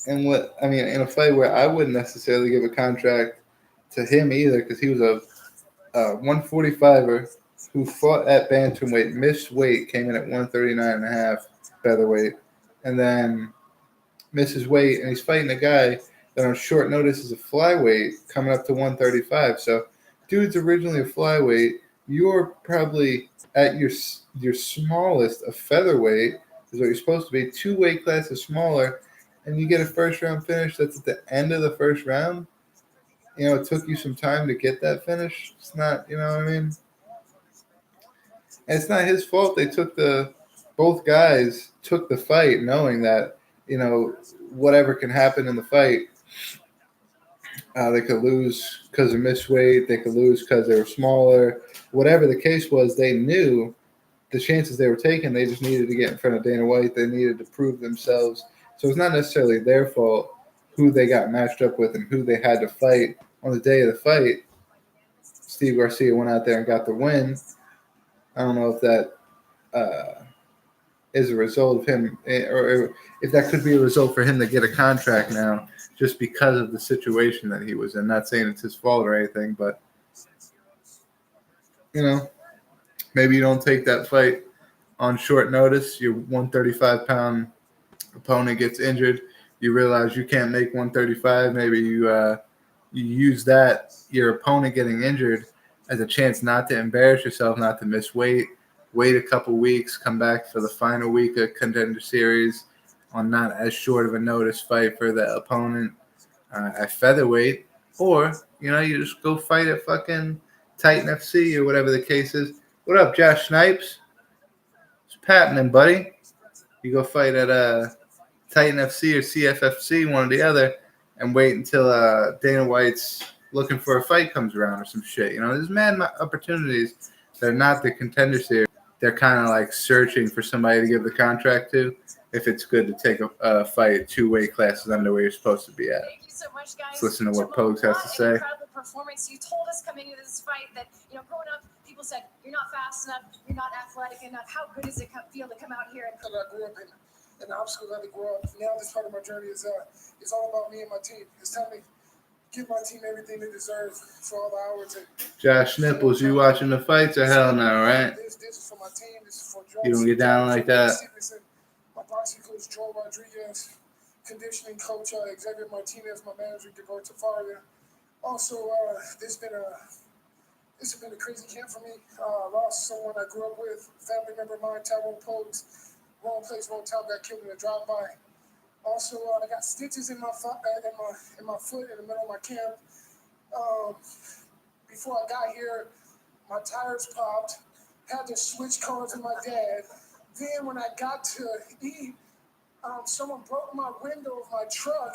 and what I mean in a fight where I wouldn't necessarily give a contract to him either, because he was a 145er who fought at bantamweight, missed weight, came in at 139.5 featherweight, and then misses weight, and he's fighting a guy that on short notice is a flyweight coming up to 135. So dude's originally a flyweight. You're probably at your smallest, a featherweight is what you're supposed to be, 2 weight classes smaller, and you get a first round finish that's at the end of the first round. You know, it took you some time to get that finish. It's not, you know what I mean? And it's not his fault. Both guys took the fight knowing that, you know, whatever can happen in the fight. They could lose because of missed weight. They could lose because they were smaller. Whatever the case was, they knew the chances they were taking. They just needed to get in front of Dana White. They needed to prove themselves. So it's not necessarily their fault who they got matched up with and who they had to fight. On the day of the fight, Steve Garcia went out there and got the win. I don't know if that is a result of him, or if that could be a result for him to get a contract now just because of the situation that he was in. Not saying it's his fault or anything, but, you know, maybe you don't take that fight on short notice. Your 135-pound opponent gets injured. You realize you can't make 135. Maybe you use that, your opponent getting injured, as a chance not to embarrass yourself, not to miss weight, wait a couple weeks, come back for the final week of Contender Series on not as short of a notice fight for the opponent at featherweight. Or, you know, you just go fight at fucking Titan FC or whatever the case is. What up, Josh Snipes? What's happening, buddy? You go fight at Titan FC or CFFC, one or the other, and wait until Dana White's looking for a fight comes around or some shit. You know, there's mad opportunities that are not the Contender Series. They're kind of like searching for somebody to give the contract to if it's good to take a fight 2 weight classes under where you're supposed to be at. Thank you so much, guys. Let's listen to what Pogues has to say. Incredible performance. You told us coming into this fight that, you know, growing up, people said you're not fast enough, you're not athletic enough. How good does it feel to come out here and? Because I grew up in the obstacle that I grew up. Now this part of my journey is all about me and my team. It's time to give my team everything they deserve for all the hours. Josh Nipples, you watching the fights or hell no, right? This is for my team. This is for You don't get down like that. My boxing coach, Joe Rodriguez, conditioning coach, Xavier Martinez, my manager, Gilberto Faria. Also, this has been a crazy camp for me. I lost someone I grew up with, family member of mine, Tyrone Pogues. Wrong place, wrong time, got killed in a drive-by. Also, I got stitches in my foot in the middle of my camp. Before I got here, my tires popped. Had to switch cars with my dad. Then when I got to eat, someone broke my window of my truck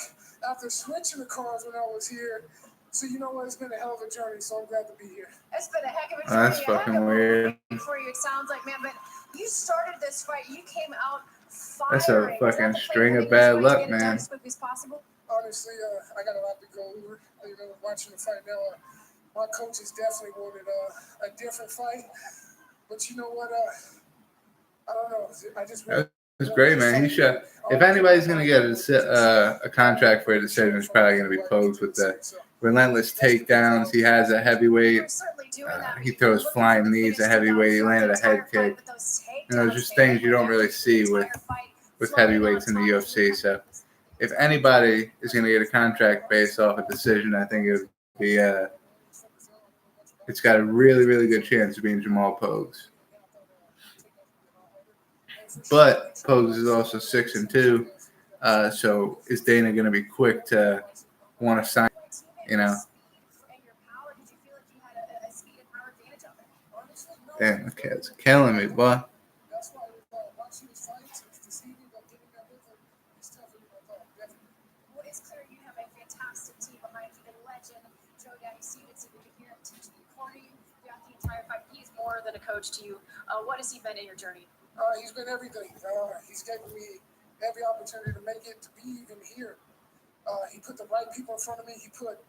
after switching the cars when I was here. So you know what? It's been a hell of a journey. So I'm glad to be here. It's been a heck of a journey. That's fucking weird. For you, it sounds like, man. But you started this fight. You came out firing. That's a fucking string of bad luck, man. As quickly as possible. Honestly, I got a lot to go over. You know, watching the fight now, my coaches definitely wanted a different fight. But you know what? I don't know. I just. It's great, man. He shot. If anybody's gonna get a contract for a decision, it's probably gonna be Pogues with the relentless takedowns. He has a heavyweight. He throws flying knees at heavyweight. He landed a head kick. You know, just things you don't really see with heavyweights in the UFC. So if anybody is going to get a contract based off a decision, I think it would be it's got a really, really good chance of being Jamal Pogues. But Pogues is also 6-2, so is Dana going to be quick to want to sign? You know, damn, the cat's killing me, boy. Well, it's clear you have a fantastic team behind you. The legend, Joe Daddy Stevenson, we can hear him teaching you corny throughout the entire fight. He's more than a coach to you. What has he been in your journey? He's been everything. He's given me every opportunity to make it, to be even here. He put the right people in front of me. He put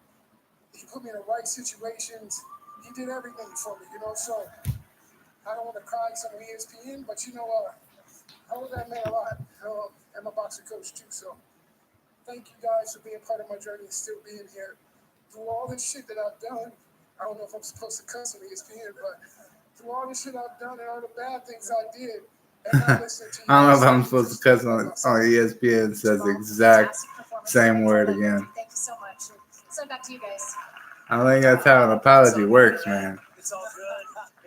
me in the right situations. He did everything for me, So I don't want to cry on ESPN, but I owe that man a lot. I'm a boxing coach too, so thank you guys for being part of my journey and still being here through all this shit that I've done. I don't know if I'm supposed to cuss on ESPN, but through all the shit I've done and all the bad things I did. I don't know if I'm supposed to cuss on ESPN. It says the exact same word again. Thank you so much. So back to you guys. I don't think that's how an apology works, man. It's all good.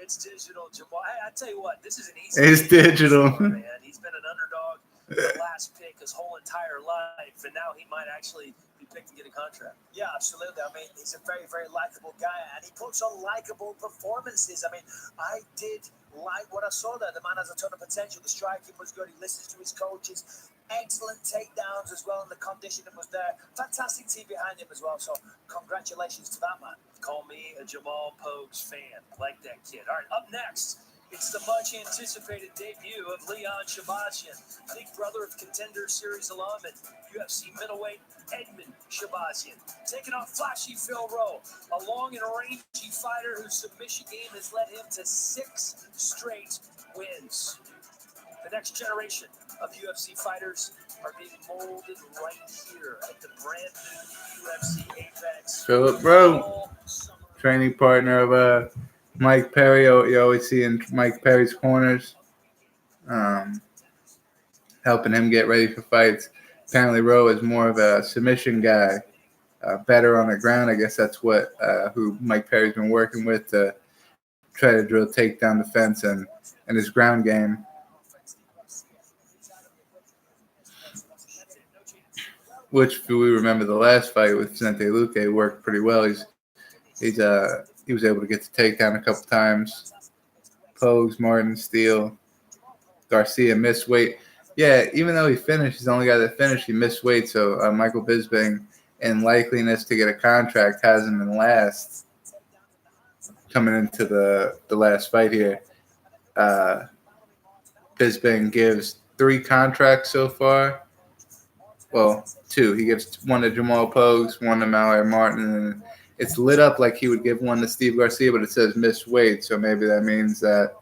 It's digital, Jamal. Hey, I tell you what, this is an easy. It's digital. Man. He's been an underdog, the last pick his whole entire life, and now he might actually be picked to get a contract. Yeah, absolutely. I mean, he's a very, very likable guy, and he puts on likable performances. I mean, I did like what I saw there. The man has a ton of potential. The striking was good. He listens to his coaches. Excellent takedowns as well, and the conditioning was there. Fantastic team behind him as well. So, congratulations to that man. Call me a Jamal Pogues fan. Like that kid. All right, up next, it's the much-anticipated debut of Leon Shabazian, big brother of Contender Series alum and UFC middleweight Edmund Shabazian, taking on flashy Phil Rowe, a long and rangy fighter whose submission game has led him to 6 straight wins. The next generation of UFC fighters are being molded right here at the brand new UFC Apex. Phillip Rowe, training partner of Mike Perry. You always see in Mike Perry's corners, helping him get ready for fights. Apparently, Rowe is more of a submission guy, better on the ground. I guess that's what who Mike Perry's been working with to try to drill takedown defense and his ground game. Which, if we remember the last fight with Vicente Luque, worked pretty well. He was able to get the takedown a couple times. Pogues, Martin, Steele, Garcia missed weight. Yeah, even though he finished, he's the only guy that finished. He missed weight, so Michael Bisping, in likeliness to get a contract, has him in last. Coming into the last fight here, Bisping gives 3 contracts so far. Well, 2. He gives one to Jamal Pogues, one to Mallory Martin, and it's lit up like he would give one to Steve Garcia, but it says missed weight, so maybe that means that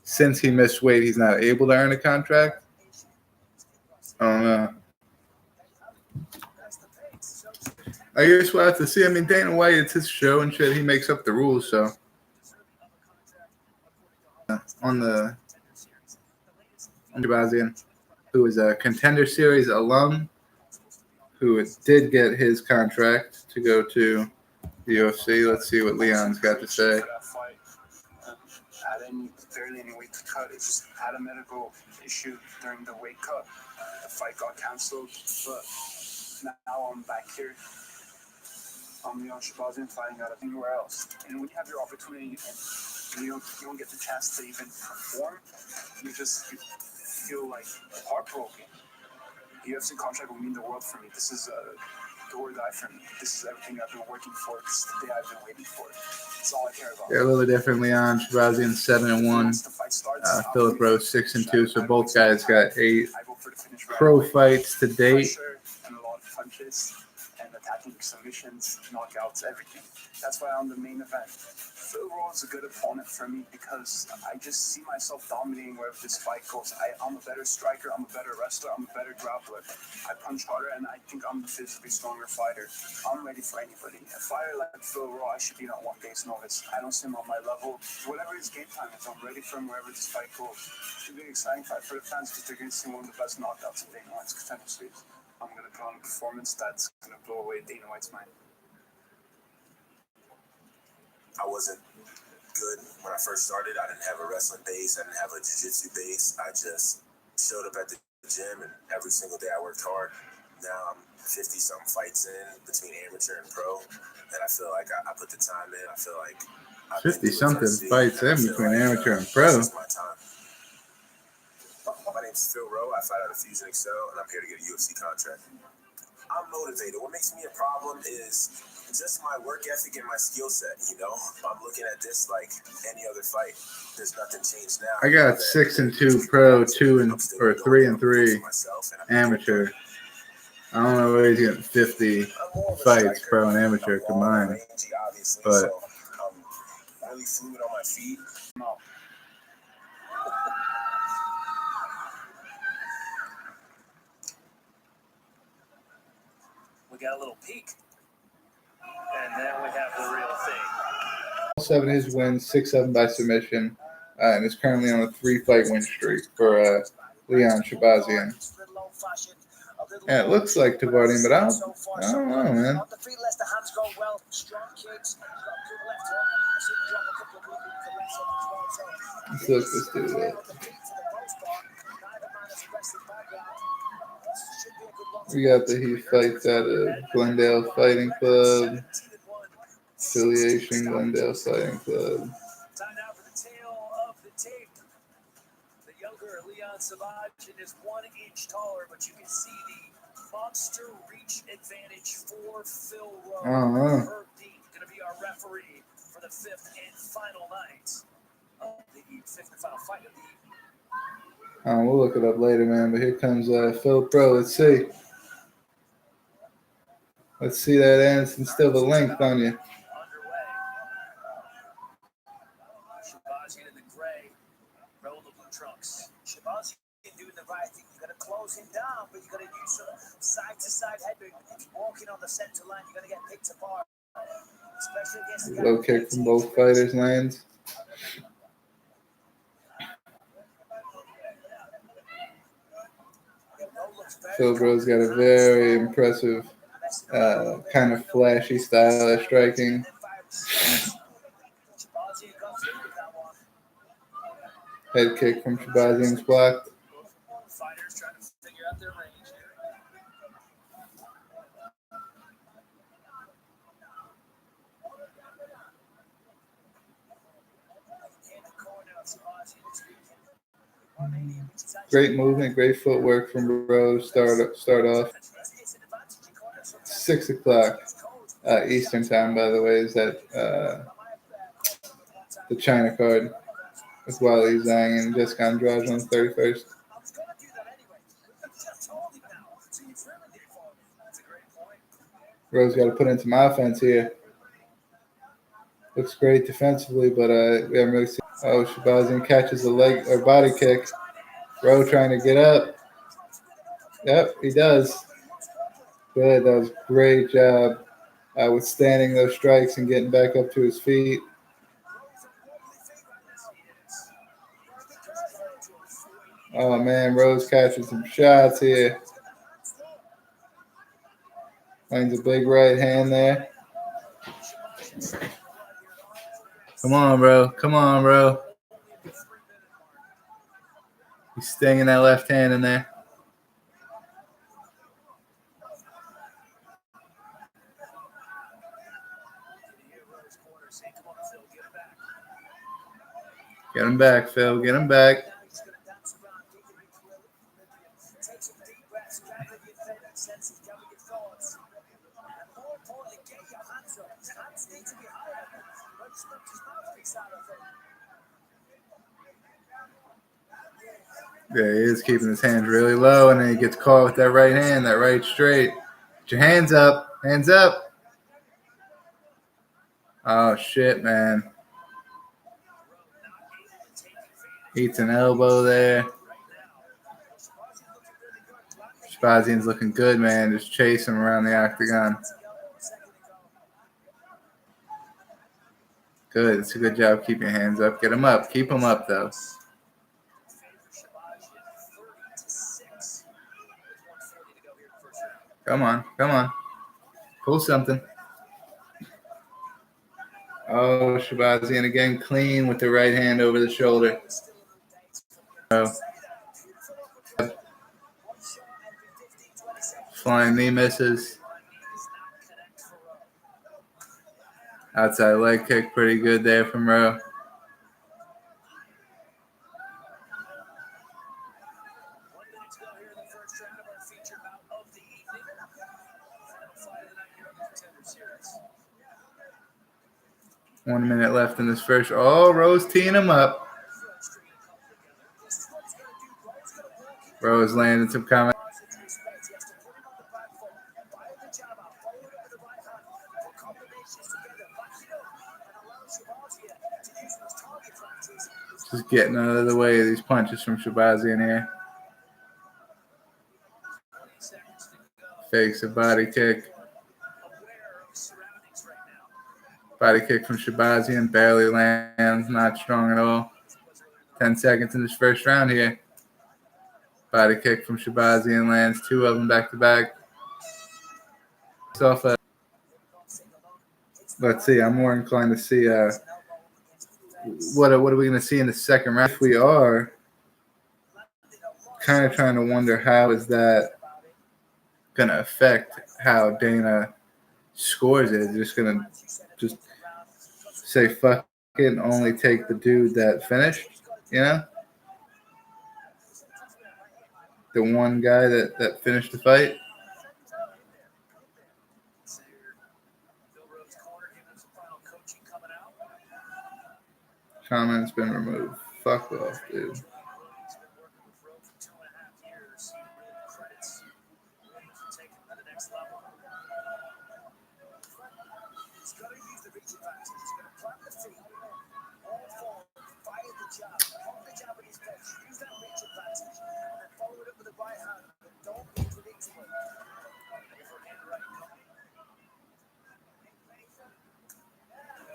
since he missed weight, he's not able to earn a contract. I don't know. I guess we'll have to see. I mean, Dana White, it's his show and shit. He makes up the rules, so. On Shabazian, who is a Contender Series alum, who did get his contract to go to the UFC. Let's see what Leon's got to say. Barely any weight to cut. It just had a medical issue during the weight cut. The fight got canceled, but now I'm back here. I'm Leon Shabazian fighting out of anywhere else. And when you have your opportunity and you don't get the chance to even perform, you feel like heartbroken. The UFC contract will mean the world for me. This is do or die for me. This is everything I've been working for. This is the day I've been waiting for. It's all I care about. Yeah, a little bit different. Leon Shabazian 7-1. Phillip Rowe 6-2. So both guys got 8 pro fights to date. And a lot of punches and attacking submissions, knockouts, everything. That's why I'm the main event. Phil Rowe is a good opponent for me because I just see myself dominating wherever this fight goes. I'm a better striker, I'm a better wrestler, I'm a better grappler. I punch harder, and I think I'm the physically stronger fighter. I'm ready for anybody. A fighter like Phil Rowe, I should be on 1 day's notice. I don't see him on my level. Whatever his game time is, I'm ready for him wherever this fight goes. It's going to be an exciting fight for the fans because they're going to see one of the best knockouts in Dana White's Contender Series. I'm going to put on a performance that's going to blow away Dana White's mind. I wasn't good when I first started. I didn't have a wrestling base. I didn't have a jiu-jitsu base. I just showed up at the gym, and every single day I worked hard. Now I'm 50-something fights in between amateur and pro, and I feel like I put the time in. I feel like 50-something fights in between amateur and pro. This is my time. My name's Phil Rowe. I fight out of Fusion Excel, and I'm here to get a UFC contract. I'm motivated. What makes me a problem is just my work ethic and my skill set. You know, I'm looking at this like any other fight. There's nothing changed now. I got 6-2 pro, 3-3 amateur. I don't know where he's getting 50 fights pro and amateur combined, but I'm really fluid on my feet. We got a little peek. And then we have the real thing. 7 his wins, 6-7 by submission, and is currently on a 3-fight win streak for Leon Shabazian. Yeah, it looks like Tavardian, but I don't know, man. Let's look this dude up. We got that he fights at a Glendale Fighting Club. Affiliation, Glendale Fighting Club. Time now for the tail of the tape. The younger Leon Shabazian is 1 inch taller, but you can see the monster reach advantage for Phil Rowe. Herb Dean going to be our referee for the 5th and final night of the 5th and final fight of the evening. We'll look it up later, man. But here comes Phillip Rowe. Let's see. Let's see that Anderson still the length on you. Shabazian in the gray, Rowe in the blue trunks. Shabazian doing the right thing. You got to close him down, but you got to use some side-to-side headbutt. If you're walking on the center line, you're going to get picked apart. Especially against the low kick from both fighters lands. Phil Rowe's got a very impressive, kind of flashy style of striking. Head kick from Shabazian's blocked. Fighters trying to figure out their range here. Great movement, great footwork from Rowe to start off. 6 o'clock Eastern time, by the way, is that the China card with Wally Zhang and Jessica Andrade on the 31st. Rowe's got to put in some offense here. Looks great defensively, but we haven't really seen. Oh, Shabazian catches a leg or body kick. Rowe trying to get up. Yep, he does. Good. That was a great job withstanding those strikes and getting back up to his feet. Oh, man, Rowe's catching some shots here. Lands a big right hand there. Come on, bro. Come on, bro. He's stinging that left hand in there. Get him back, Phil. Get him back. Yeah, he is keeping his hands really low, and then he gets caught with that right hand, that right straight. Get your hands up. Hands up. Oh, shit, man. Eats an elbow there. Shabazian's looking good, man. Just chase him around the octagon. Good. It's a good job keeping your hands up. Get him up. Keep him up, though. Come on. Come on. Pull something. Oh, Shabazian again clean with the right hand over the shoulder. Oh. Flying knee misses. Outside leg kick pretty good there from Rowe. One minute left in this first. Oh, Rowe's teeing him up. Rowe's landing some comments. Just getting out of the way of these punches from Shabazian here. Fakes a body kick. Body kick from Shabazian. Barely lands. Not strong at all. 10 seconds in this first round here. Body kick from Shabazian lands. Two of them back to back. Let's see. I'm more inclined to see what are we going to see in the second round. If we are kind of trying to wonder how is that going to affect how Dana scores it. Just going to just say fuck it and only take the dude that finished, you know? The one guy that finished the fight. Comment's been removed. Fuck off, dude.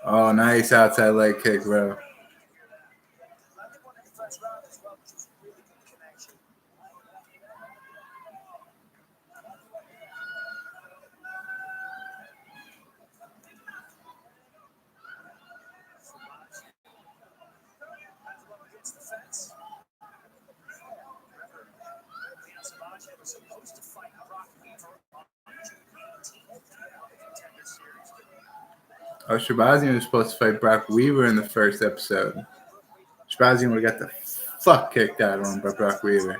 Oh, nice outside leg kick, bro. Oh, Shabazian was supposed to fight Brock Weaver in the first episode. Shabazian would have got the fuck kicked out of him by Brock Weaver.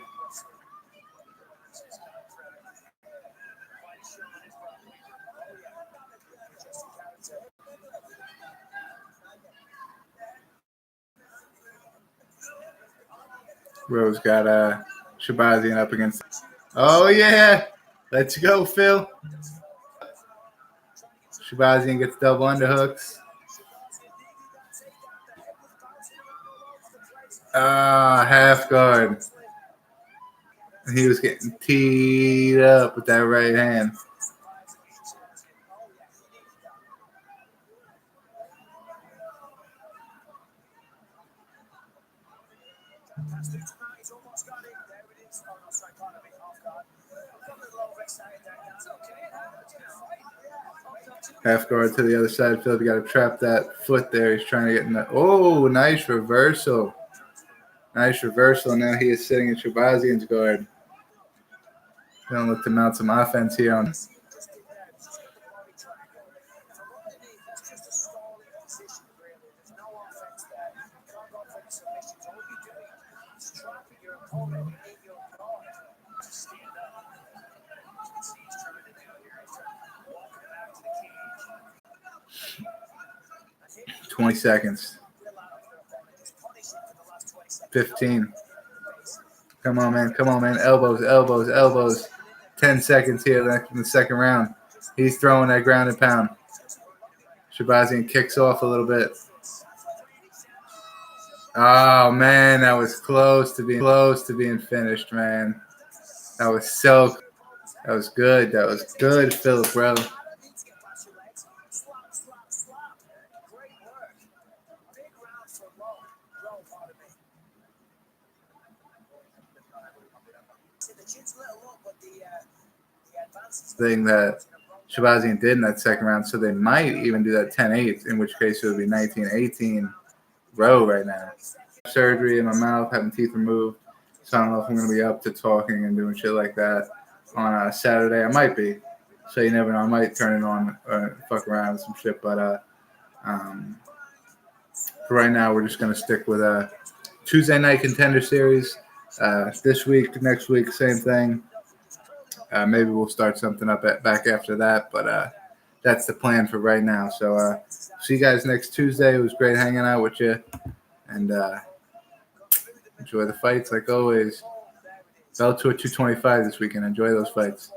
Rose got Shabazian up against. Oh, yeah. Let's go, Phil. Shabazian gets double underhooks. Half guard. He was getting teed up with that right hand. Half guard to the other side. Philip got to trap that foot there. He's trying to get in the. Oh, nice reversal. Nice reversal. Now he is sitting in Shabazian's guard. Going to look to mount some offense here on. $20 seconds. 15. Come on, man. Come on, man. Elbows, elbows, elbows. 10 seconds here left in the second round. He's throwing that ground and pound. Shabazian kicks off a little bit. Oh, man, that was close to being finished, man. That was good. That was good, Phillip Rowe. thing that Shabazian did in that second round. So they might even do that 10-8, in which case it would be 19-18 Rowe right now. Surgery in my mouth, having teeth removed. So I don't know if I'm going to be up to talking and doing shit like that on Saturday. I might be. So you never know. I might turn it on or fuck around with some shit. But for right now, we're just going to stick with Tuesday night Contender Series. This week, next week, same thing. Maybe we'll start something up back after that. But that's the plan for right now. So see you guys next Tuesday. It was great hanging out with you. And enjoy the fights like always. Bellator 225 this weekend. Enjoy those fights.